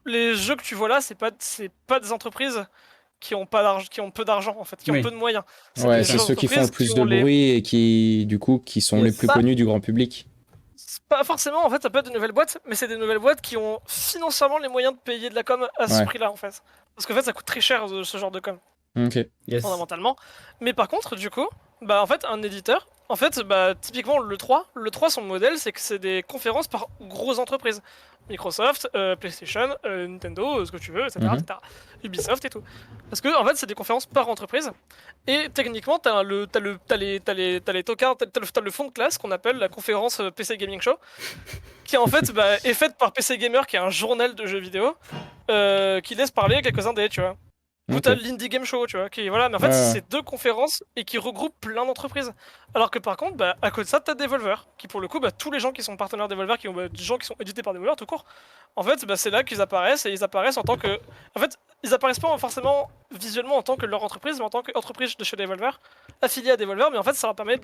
les jeux que tu vois là, c'est pas des entreprises qui ont pas d'argent, qui ont peu d'argent en fait, qui ont Oui. peu de moyens. C'est Ouais, des c'est ceux qui font le entreprises plus qui de ont les bruit et qui, du coup, qui sont les Yes. plus connus du grand public. C'est pas forcément, en fait, ça peut être de nouvelles boîtes, mais c'est des nouvelles boîtes qui ont financièrement les moyens de payer de la com à ce Ouais. prix-là, en fait. Parce qu'en fait, ça coûte très cher ce genre de com, Ok. Yes. fondamentalement. Mais par contre, du coup, en fait, un éditeur, en fait, typiquement le 3, son modèle, c'est que c'est des conférences par grosses entreprises. Microsoft, PlayStation, Nintendo, ce que tu veux, etc., Mhm. etc. Ubisoft et tout. Parce que, en fait, c'est des conférences par entreprise. Et techniquement, t'as les tocards, t'as le fond de classe qu'on appelle la conférence PC Gaming Show, qui en fait est faite par PC Gamer, qui est un journal de jeux vidéo, qui laisse parler quelques-uns des, tu vois. Ou Ok. t'as l'Indie Game Show, tu vois, voilà, mais en fait Ouais, ouais. c'est deux conférences et qui regroupent plein d'entreprises. Alors que par contre, à côté de ça, t'as Devolver, qui pour le coup, tous les gens qui sont partenaires Devolver, des gens qui sont édités par Devolver tout court, en fait, c'est là qu'ils apparaissent, et ils apparaissent en tant que... En fait, ils apparaissent pas forcément visuellement en tant que leur entreprise, mais en tant qu'entreprise de chez Devolver, affiliée à Devolver, mais en fait ça leur permet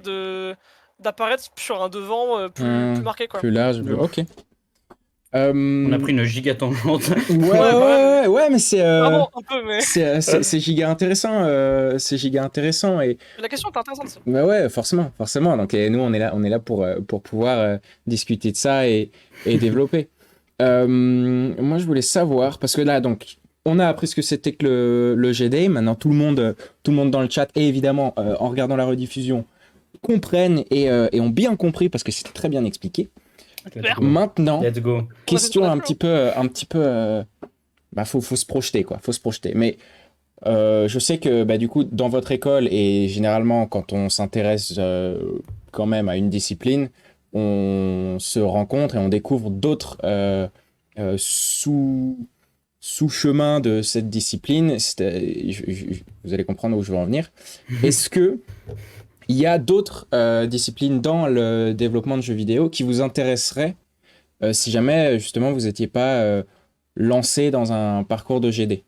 d'apparaître sur un devant plus marqué, quoi. Plus large, ok. On a pris une giga tangente. Ouais, mais c'est Vraiment, un peu, mais... c'est giga intéressant. C'est giga intéressant et La question est intéressante, ça. bah ouais, forcément. Donc nous on est là pour pouvoir discuter de ça et développer. Moi je voulais savoir parce que là donc on a appris ce que c'était que le GD. Maintenant tout le monde dans le chat et évidemment en regardant la rediffusion comprennent et ont bien compris parce que c'était très bien expliqué. Maintenant, Let's go. question un petit peu, bah faut se projeter quoi, faut se projeter. Mais je sais que bah du coup dans votre école et généralement quand on s'intéresse quand même à une discipline, on se rencontre et on découvre d'autres sous-chemins de cette discipline. Vous allez comprendre où je veux en venir. Est-ce que il y a d'autres disciplines dans le développement de jeux vidéo qui vous intéresseraient si jamais justement vous n'étiez pas lancé dans un parcours de GD?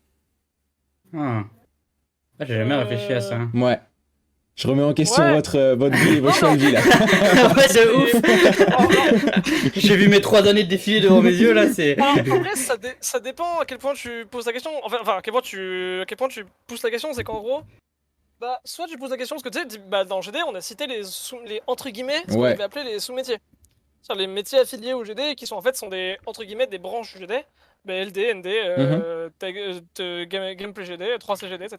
Ah, j'ai jamais réfléchi à ça. Ouais. Je remets en question votre vie et vos choix de vie là. Ouais, de ouf. J'ai vu mes 3 années de défilé devant mes yeux là, c'est... En vrai, ça dépend à quel point tu poses la question. Enfin, à quel point tu pousses la question, c'est qu'en gros, bah, soit tu poses la question, parce que tu sais, bah, dans GD, on a cité les entre guillemets, ce qu'on avait appelé les sous-métiers. C'est-à-dire les métiers affiliés au GD qui sont en fait des, entre guillemets, des branches du GD. Bah, LD, ND, Gameplay GD, 3C GD, etc.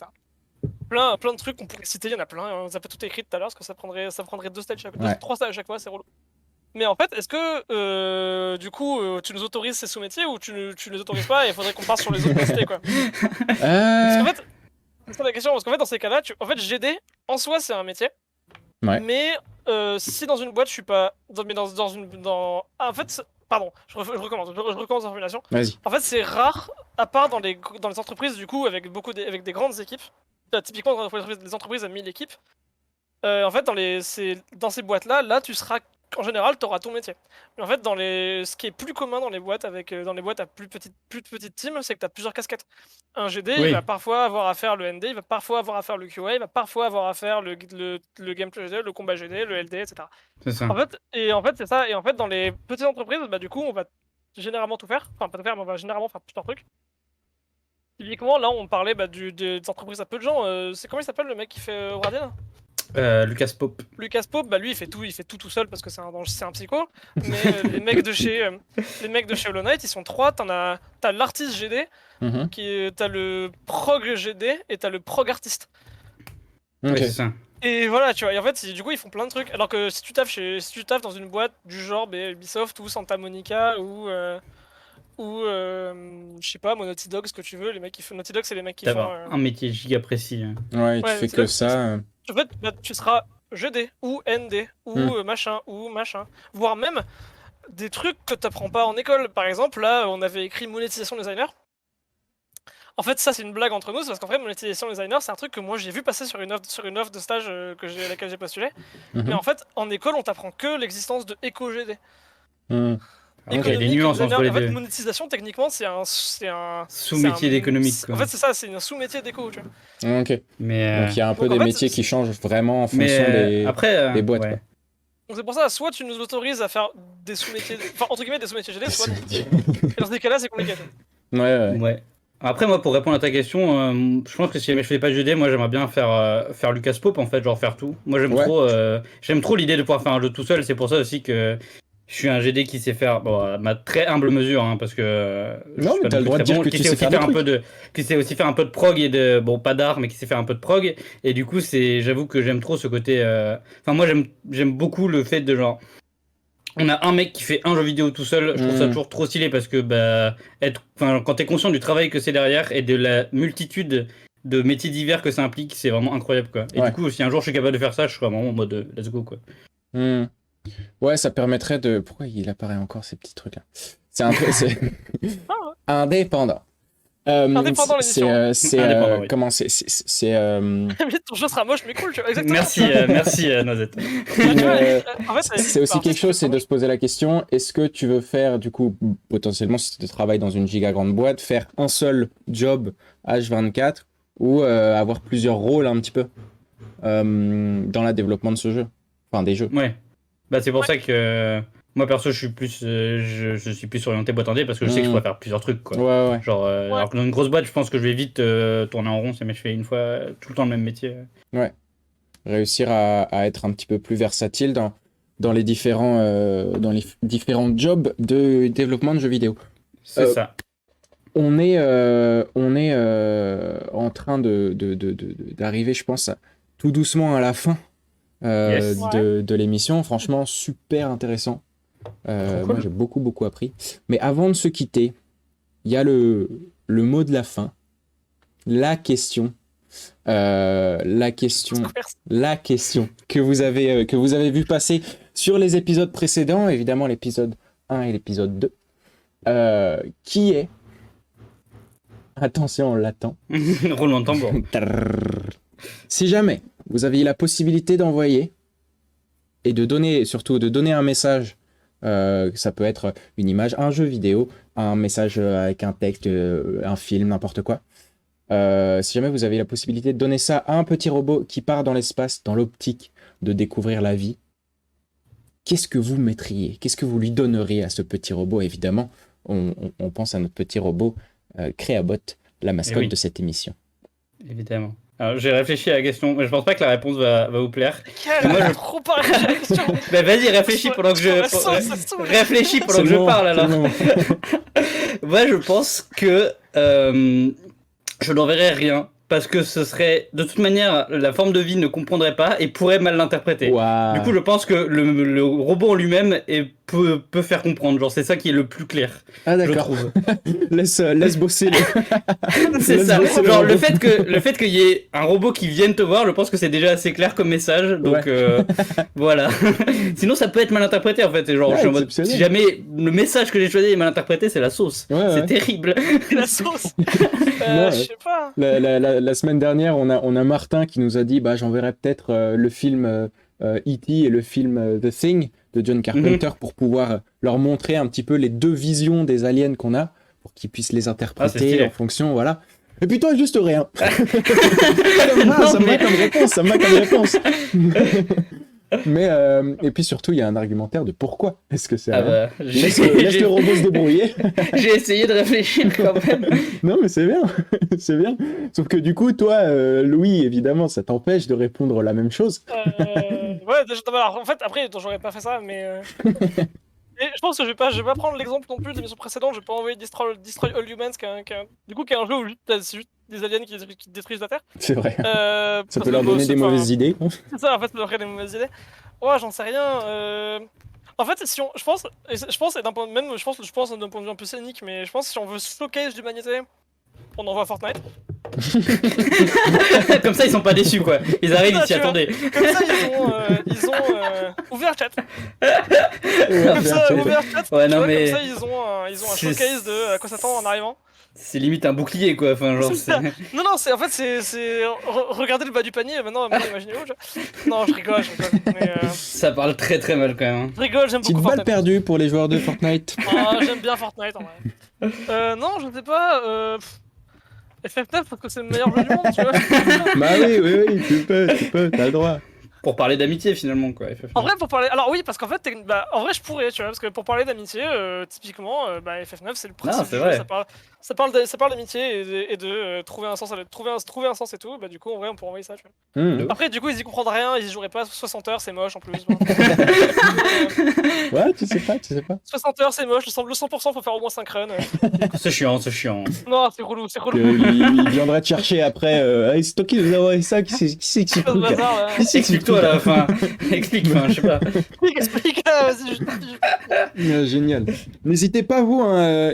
Plein de trucs qu'on pourrait citer, il y en a plein, on les a pas tout écrit tout à l'heure, parce que ça prendrait 2 stages chaque fois, 3 stages à chaque fois, c'est relou. Mais en fait, est-ce que du coup, tu nous autorises ces sous-métiers ou tu les autorises pas et il faudrait qu'on parte sur les autres métiers, quoi? Parce qu'en fait, c'est ça la question, parce qu'en fait, dans ces cas-là, en fait, GD, en soi, c'est un métier. Ouais. Mais si dans une boîte, je suis pas. En fait, pardon, je recommence la formulation. Vas-y. En fait, c'est rare, à part dans les entreprises, du coup, avec des grandes équipes. Typiquement, dans les entreprises à 1000 équipes. En fait, dans ces boîtes-là, tu seras. En général, tu auras ton métier. Mais en fait, ce qui est plus commun dans les boîtes à plus petite team, c'est que tu as plusieurs casquettes. Un GD, il va parfois avoir à faire le ND, il va parfois avoir à faire le QA, il va parfois avoir à faire le gameplay GD, le combat GD, le LD, etc. C'est ça. En fait, c'est ça. Et en fait, dans les petites entreprises, bah, du coup, on va généralement tout faire. Enfin, pas tout faire, mais on va généralement faire plusieurs trucs. Typiquement, là, on parlait des entreprises à peu de gens. C'est comment il s'appelle le mec qui fait Warden? Lucas Pope. Lucas Pope, bah lui il fait tout seul parce que c'est un psycho. Mais les mecs de chez Hollow Knight, ils sont 3. T'as l'artiste GD, t'as le prog GD et t'as le prog artiste. Ok. C'est ça. Et voilà, tu vois. Et en fait, du coup, ils font plein de trucs. Alors que si tu taffes dans une boîte du genre Ubisoft ou Santa Monica ou je sais pas, Naughty Dog, ce que tu veux, les mecs qui font Naughty Dog, c'est les mecs qui font un métier giga précis. Ouais, tu fais que ça. En fait, bah, tu seras GD ou ND ou machin, voire même des trucs que t'apprends pas en école. Par exemple, là, on avait écrit monétisation designer. En fait, ça, c'est une blague entre nous, parce qu'en fait, monétisation designer, c'est un truc que moi j'ai vu passer sur une offre de stage à laquelle j'ai postulé. Mais en fait, en école, on t'apprend que l'existence de éco-GD. Il y a des nuances entre les deux. En fait, monétisation, techniquement, c'est un sous-métier d'économique. En fait, c'est ça, c'est un sous-métier d'éco, tu vois. Ok. Mais donc il y a un peu des métiers qui changent vraiment en fonction des boîtes. Ouais. Quoi. Donc c'est pour ça, soit tu nous autorises à faire des sous-métiers, enfin entre guillemets des sous-métiers GD, soit et dans ces cas-là, c'est compliqué. Ouais. Après, moi, pour répondre à ta question, je pense que si jamais je faisais pas de GD, moi j'aimerais bien faire Lucas Pope en fait, genre faire tout. Moi j'aime trop l'idée de pouvoir faire un jeu tout seul, c'est pour ça aussi que je suis un GD qui sait faire, bon, à ma très humble mesure, hein, parce que non, mais t'as le droit de dire que tu sais faire qui sait aussi faire un peu de prog et de, bon, pas d'art, mais qui sait faire un peu de prog. Et du coup, j'avoue que j'aime trop ce côté. Enfin, moi, j'aime beaucoup le fait de genre. On a un mec qui fait un jeu vidéo tout seul, je trouve ça toujours trop stylé parce que quand t'es conscient du travail que c'est derrière et de la multitude de métiers divers que ça implique, c'est vraiment incroyable quoi. Et du coup, si un jour je suis capable de faire ça, je serai vraiment en mode let's go quoi. Ouais, ça permettrait de. Pourquoi il apparaît encore ces petits trucs là? C'est un truc, c'est indépendant. Indépendant l'émission. C'est comment c'est ton jeu sera moche mais cool, tu vois. Exactement. Merci Noisette. En fait, c'est aussi quelque chose, c'est de se poser la question, est-ce que tu veux faire du coup potentiellement si tu travailles dans une giga grande boîte, faire un seul job H24 ou avoir plusieurs rôles un petit peu dans le développement de ce jeu, enfin des jeux. Ouais. Bah, c'est pour ça que moi, perso, je suis plus orienté boîte indé parce que je sais que je pourrais faire plusieurs trucs, quoi. Ouais. Genre, alors que dans une grosse boîte, je pense que je vais vite tourner en rond si jamais je fais une fois tout le temps le même métier. Réussir à être un petit peu plus versatile dans les différents jobs de développement de jeux vidéo. C'est ça. On est en train d'arriver, je pense, tout doucement à la fin Yes. de l'émission. Franchement, super intéressant. Cool. Moi, j'ai beaucoup appris. Mais avant de se quitter, il y a le mot de la fin. La question que vous avez vu passer sur les épisodes précédents, évidemment l'épisode 1 et l'épisode 2, qui est... Attention, on l'attend. Roulement de tambour. Si jamais vous aviez la possibilité d'envoyer et de donner un message, ça peut être une image, un jeu vidéo, un message avec un texte, un film, n'importe quoi. Si jamais vous avez la possibilité de donner ça à un petit robot qui part dans l'espace, dans l'optique de découvrir la vie, qu'est-ce que vous mettriez? Qu'est-ce que vous lui donneriez à ce petit robot? Évidemment, on pense à notre petit robot Créabot, la mascotte de cette émission. Évidemment. Alors, j'ai réfléchi à la question, mais je pense pas que la réponse va vous plaire. Trop pas réfléchi à la question. Bah vas-y, réfléchis pendant que réfléchis pendant que je parle alors. Moi, je pense que je n'enverrai rien parce que ce serait de toute manière la forme de vie ne comprendrait pas et pourrait mal l'interpréter. Wow. Du coup, je pense que le robot en lui-même peut faire comprendre. Genre, c'est ça qui est le plus clair. Ah d'accord. laisse bosser. C'est ça. Genre le fait qu'il y ait un robot qui vienne te voir, je pense que c'est déjà assez clair comme message. Donc voilà. Sinon, ça peut être mal interprété en fait. Et genre, je suis en mode, si jamais le message que j'ai choisi est mal interprété, c'est la sauce. C'est terrible. La sauce. Je sais pas. La semaine dernière, on a Martin qui nous a dit, j'enverrai peut-être le film E.T. et le film The Thing de John Carpenter pour pouvoir leur montrer un petit peu les deux visions des aliens qu'on a, pour qu'ils puissent les interpréter en fonction, voilà. Et puis toi, juste rien. Ça me va comme réponse. Mais et puis surtout, il y a un argumentaire de pourquoi est-ce que c'est rien. Laisse le robot se débrouiller. J'ai essayé de réfléchir quand même. Non, mais c'est bien. C'est bien. Sauf que du coup, toi, Louis, évidemment, ça t'empêche de répondre la même chose. Ouais, déjà, alors, en fait, après, j'aurais pas fait ça, mais... Et je pense que je vais pas prendre l'exemple non plus de l'émission précédente, je vais pas envoyer Destroy All Humans, qui est un jeu où c'est juste des aliens qui détruisent la Terre. C'est vrai. Ça peut leur donner des mauvaises idées. C'est ça, en fait, ça leur donner des mauvaises idées. Ouais, j'en sais rien. En fait, si on, je pense, et d'un point même, je pense d'un point de vue un peu scénique, mais je pense que si on veut showcase l'humanité, on envoie Fortnite. Comme ça, ils sont pas déçus, quoi. Ils arrivent, ils s'y attendaient. Comme ça, ils ont ouvert chat. Comme ça, ouvert chat. Ouais, non, mais... Comme ça, ils ont un showcase de à quoi s'attendre en arrivant. C'est limite un bouclier, quoi. Enfin, genre, Non, en fait, c'est... Regardez le bas du panier, maintenant imaginez-vous. Non, je rigole. Mais, ça parle très très mal, quand même. Je rigole, j'aime beaucoup Fortnite. Petite balle perdue pour les joueurs de Fortnite. J'aime bien Fortnite, en vrai. Non, je sais pas... FF9 parce que c'est le meilleur jeu du monde, tu vois. Bah oui, tu peux, t'as le droit. Pour parler d'amitié finalement, quoi. FF9. En vrai, pour parler. Alors oui, parce qu'en fait, en vrai, je pourrais, tu vois, parce que pour parler d'amitié, typiquement, FF9, c'est le principe du jeu. Ça parle d'amitié et de trouver un sens et tout. Bah du coup, en vrai, on peut envoyer ça, tu vois. Après, du coup, ils y comprennent rien, ils y joueraient pas 60 heures, c'est moche en plus. Ouais, tu sais pas. 60 heures, c'est moche. Le 100%, faut faire au moins 5 runs. C'est chiant. Non, c'est relou. Il viendrait te chercher après. C'est toi qui nous a envoyé ça, qui c'est qui Explique-toi à la fin. Explique, je sais pas. Explique, vas-y, génial. N'hésitez pas, vous,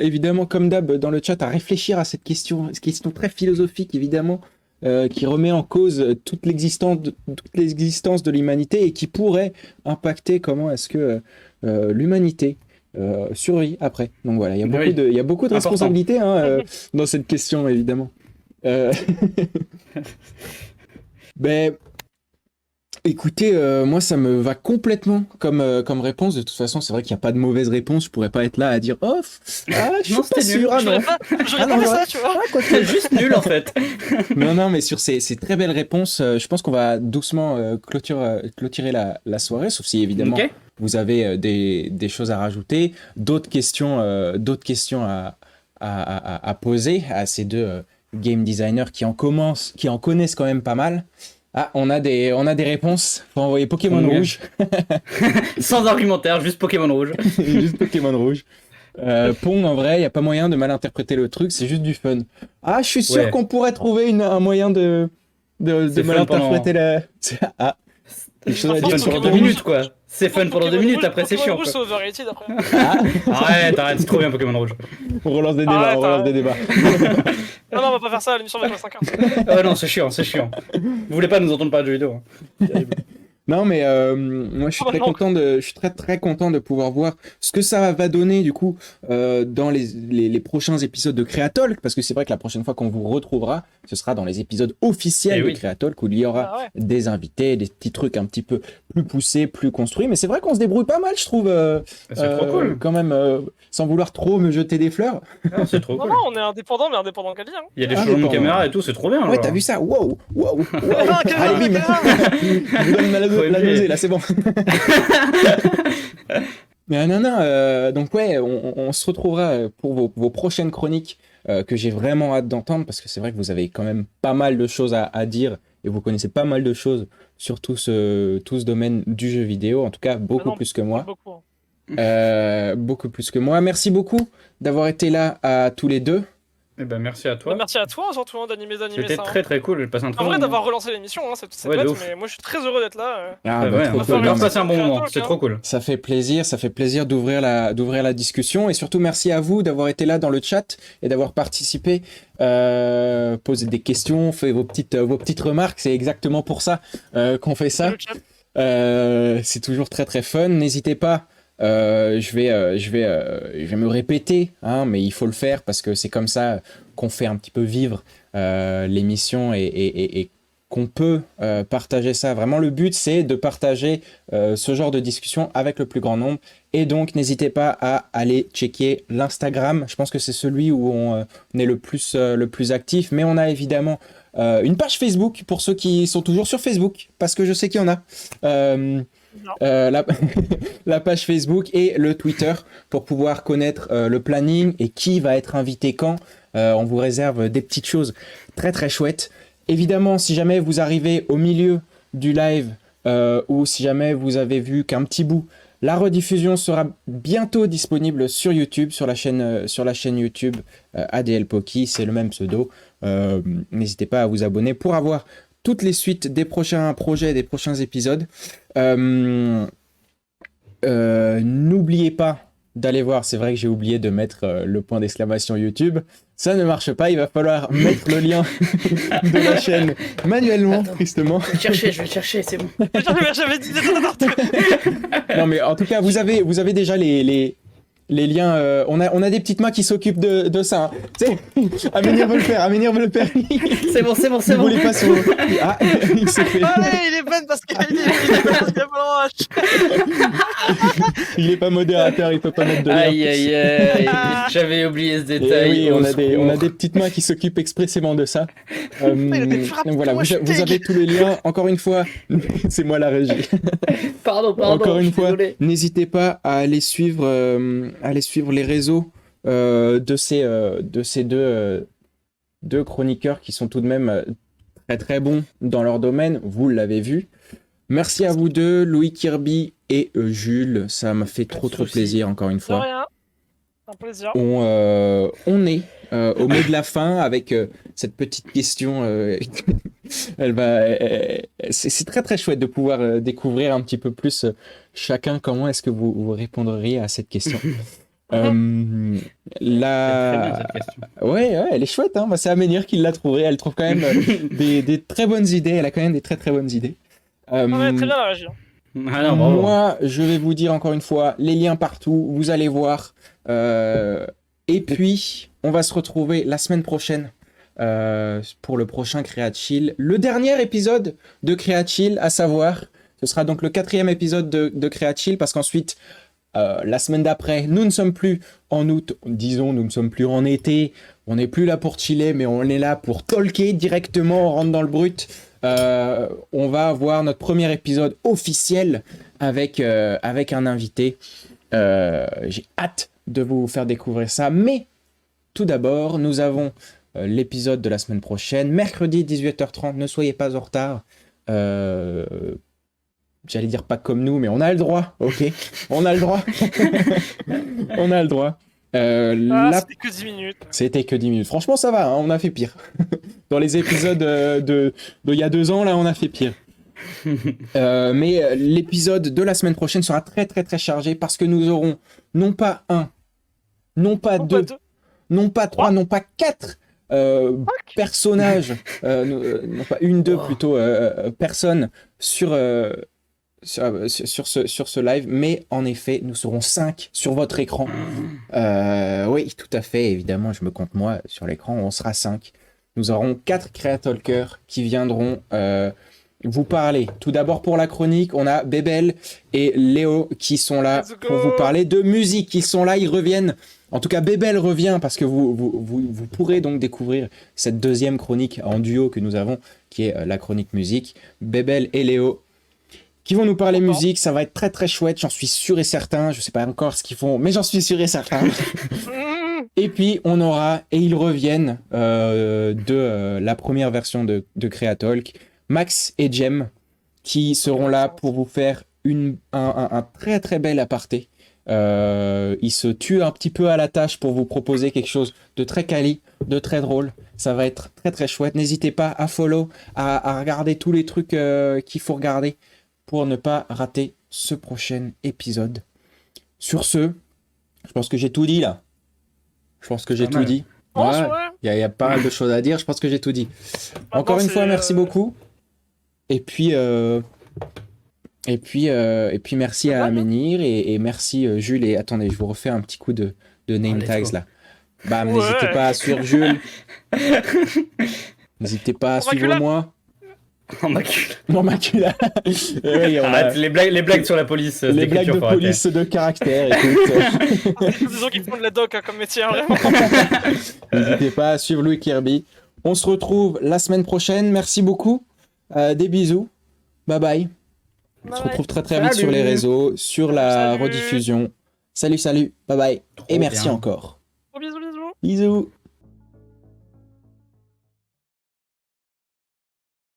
évidemment, comme d'hab, dans le chat, à réfléchir à cette question très philosophique, évidemment, qui remet en cause toute l'existence de l'humanité et qui pourrait impacter comment est-ce que l'humanité survit après. Donc voilà, il y a beaucoup de responsabilités dans cette question, évidemment. Ben... Écoutez, moi ça me va complètement comme réponse. De toute façon, c'est vrai qu'il n'y a pas de mauvaise réponse. Je pourrais pas être là à dire je suis pas sûr. J'aurais pas fait ça, tu vois. C'est juste nul en fait. Non, mais sur ces très belles réponses, je pense qu'on va doucement clôturer la soirée, sauf si évidemment vous avez des choses à rajouter, d'autres questions à poser à ces deux game designers qui en connaissent quand même pas mal. Ah, on a des réponses. Faut envoyer Pokémon Rouge. Sans argumentaire, juste Pokémon Rouge. Juste Pokémon Rouge. Pong, en vrai, il n'y a pas moyen de mal interpréter le truc, c'est juste du fun. Ah, je suis sûr qu'on pourrait trouver un moyen de mal interpréter la... Ah, quelque chose à dire C'est fun sur pendant 2 minutes, quoi. C'est fun pendant 2 minutes, après c'est chiant. Pokémon Rouge, Quoi. c'est overrated après. Arrête, c'est trop bien Pokémon Rouge. On relance des débats, Non, on va pas faire ça, l'émission va être à 5 heures. Ah non, c'est chiant. Vous voulez pas nous entendre parler de jeux vidéo. Terrible. Non, mais moi, je suis très content de pouvoir voir ce que ça va donner, du coup, dans les prochains épisodes de Creatalk, parce que c'est vrai que la prochaine fois qu'on vous retrouvera, ce sera dans les épisodes officiels de Creatalk, où il y aura des invités, des petits trucs un petit peu plus poussés, plus construits, mais c'est vrai qu'on se débrouille pas mal, je trouve, c'est trop cool. quand même, sans vouloir trop me jeter des fleurs. Ah, c'est trop cool. Non, on est indépendant, mais indépendant qu'a dit. Hein. Il y a des changements de caméra et tout, c'est trop bien. Ouais, genre. t'as vu ça? Wow. Allez, bim. Je vous donne la nausée, là, c'est bon. Mais non, donc ouais, on se retrouvera pour vos prochaines chroniques que j'ai vraiment hâte d'entendre, parce que c'est vrai que vous avez quand même pas mal de choses à dire, et vous connaissez pas mal de choses sur tout ce domaine du jeu vidéo, en tout cas beaucoup plus que moi. Beaucoup plus que moi. Merci beaucoup d'avoir été là à tous les deux. Eh ben, merci à toi. Merci à toi, surtout, d'animer C'était ça. très cool. J'ai passé un très En vrai, bon d'avoir moment. relancé l'émission, c'est Ouais, bête, de ouf. mais moi je suis très heureux d'être là. Trop On cool. a passé un bon moment. C'est trop cool. Ça fait plaisir d'ouvrir la discussion, et surtout merci à vous d'avoir été là dans le chat et d'avoir participé, posé des questions, fait vos petites remarques. C'est exactement pour ça qu'on fait ça. C'est toujours très fun. N'hésitez pas. Je vais me répéter, hein, mais il faut le faire parce que c'est comme ça qu'on fait un petit peu vivre l'émission et qu'on peut partager ça. Vraiment, le but, c'est de partager ce genre de discussion avec le plus grand nombre. Et donc, n'hésitez pas à aller checker l'Instagram. Je pense que c'est celui où on est le plus actif. Mais on a évidemment une page Facebook pour ceux qui sont toujours sur Facebook, parce que je sais qu'il y en a. La page Facebook et le Twitter pour pouvoir connaître le planning et qui va être invité quand. On vous réserve des petites choses très chouettes. Évidemment, si jamais vous arrivez au milieu du live ou si jamais vous avez vu qu'un petit bout, la rediffusion sera bientôt disponible sur YouTube, sur la chaîne YouTube ADL Poki, c'est le même pseudo. N'hésitez pas à vous abonner pour avoir toutes les suites des prochains projets, des prochains épisodes. N'oubliez pas d'aller voir, c'est vrai que j'ai oublié de mettre le point d'exclamation YouTube. Ça ne marche pas, il va falloir mettre le lien de la chaîne manuellement, tristement. Je vais chercher, c'est bon. J'avais dit Non mais en tout cas, vous avez déjà les liens, on a des petites mains qui s'occupent de ça. Hein. Tu sais, Aménir veut le faire. C'est bon. Vous voulez pas sur... Ah, il s'est fait... Allez, il est bon parce qu'il est pas Il est pas modérateur, il peut pas mettre de lien. Aïe. J'avais oublié ce Et détail. oui, on a des petites mains qui s'occupent expressément de ça. Donc voilà, vous avez tous les liens. Encore une fois, c'est moi la régie. Pardon. Encore une fois, désolé. n'hésitez pas à aller suivre les réseaux de ces deux chroniqueurs qui sont tout de même très bons dans leur domaine. Vous l'avez vu. Merci à vous deux, Louis Kirby et Jules. Ça m'a fait trop plaisir encore une De fois. rien. Un plaisir. On est au mot de la fin avec cette petite question. C'est très chouette de pouvoir découvrir un petit peu plus chacun. Comment est-ce que vous répondriez à cette question? Très bien, cette question. Ouais, elle est chouette. Hein. Bah, c'est Aménir qui l'a trouvée. Elle trouve quand même des très bonnes idées. Elle a quand même des très bonnes idées. Très bien la régie. Ah non, bravo. Moi, je vais vous dire encore une fois, les liens partout, vous allez voir. Et puis, on va se retrouver la semaine prochaine pour le prochain Créa Chill. Le dernier épisode de Créa Chill, à savoir, ce sera donc le 4e épisode de Créa Chill, parce qu'ensuite, la semaine d'après, nous ne sommes plus en août, disons, nous ne sommes plus en été, on n'est plus là pour chiller, mais on est là pour talker directement, on rentre dans le brut. On va avoir notre premier épisode officiel avec un invité. J'ai hâte de vous faire découvrir ça. Mais tout d'abord, nous avons l'épisode de la semaine prochaine, mercredi 18h30. Ne soyez pas en retard. J'allais dire pas comme nous, mais on a le droit, ok? On a le droit. On a le droit. C'était que 10 minutes. C'était que 10 minutes. Franchement, ça va, hein, on a fait pire. Dans les épisodes de il y a 2 ans, là, on a fait pire. Mais l'épisode de la semaine prochaine sera très très très chargé parce que nous aurons non pas un, non pas deux, non pas trois, non pas quatre personnages, non pas une, deux plutôt, personnes sur ce live, mais en effet, nous serons 5 sur votre écran. Oui, tout à fait, évidemment, je me compte moi sur l'écran, on sera 5. Nous aurons 4 créatalkers qui viendront vous parler. Tout d'abord pour la chronique, on a Bébel et Léo qui sont là pour vous parler de musique. Ils sont là, ils reviennent. En tout cas, Bébel revient parce que vous pourrez donc découvrir cette deuxième chronique en duo que nous avons, qui est la chronique musique. Bébel et Léo qui vont nous parler musique. Ça va être très très chouette, j'en suis sûr et certain. Je sais pas encore ce qu'ils font, mais j'en suis sûr et certain. Et puis on aura, et ils reviennent de la première version de Creatalk, Max et Jem, qui seront là pour vous faire un très très bel aparté. Ils se tuent un petit peu à la tâche pour vous proposer quelque chose de très quali, de très drôle. Ça va être très très chouette. N'hésitez pas à follow, à regarder tous les trucs qu'il faut regarder pour ne pas rater ce prochain épisode. Sur ce, je pense que j'ai tout dit là. Je pense que j'ai tout dit. Il y a pas mal de choses à dire. Je pense que j'ai tout dit. Encore une fois, merci beaucoup. Et puis merci à Aménir et merci Jules. Et attendez, je vous refais un petit coup de name tags là. Bah, n'hésitez pas à suivre Jules. N'hésitez pas à suivre moi. En macula. Oui, Arrête, les blagues sur la police. Les blagues de police de caractère, écoute. Des gens qui font de la doc comme métier, hein, vraiment. N'hésitez pas à suivre Louis Kirby. On se retrouve la semaine prochaine. Merci beaucoup. Des bisous. Bye bye. On se retrouve très très vite sur les réseaux, sur la rediffusion. Salut. Bye bye. Et merci encore. Bisous. Bisous.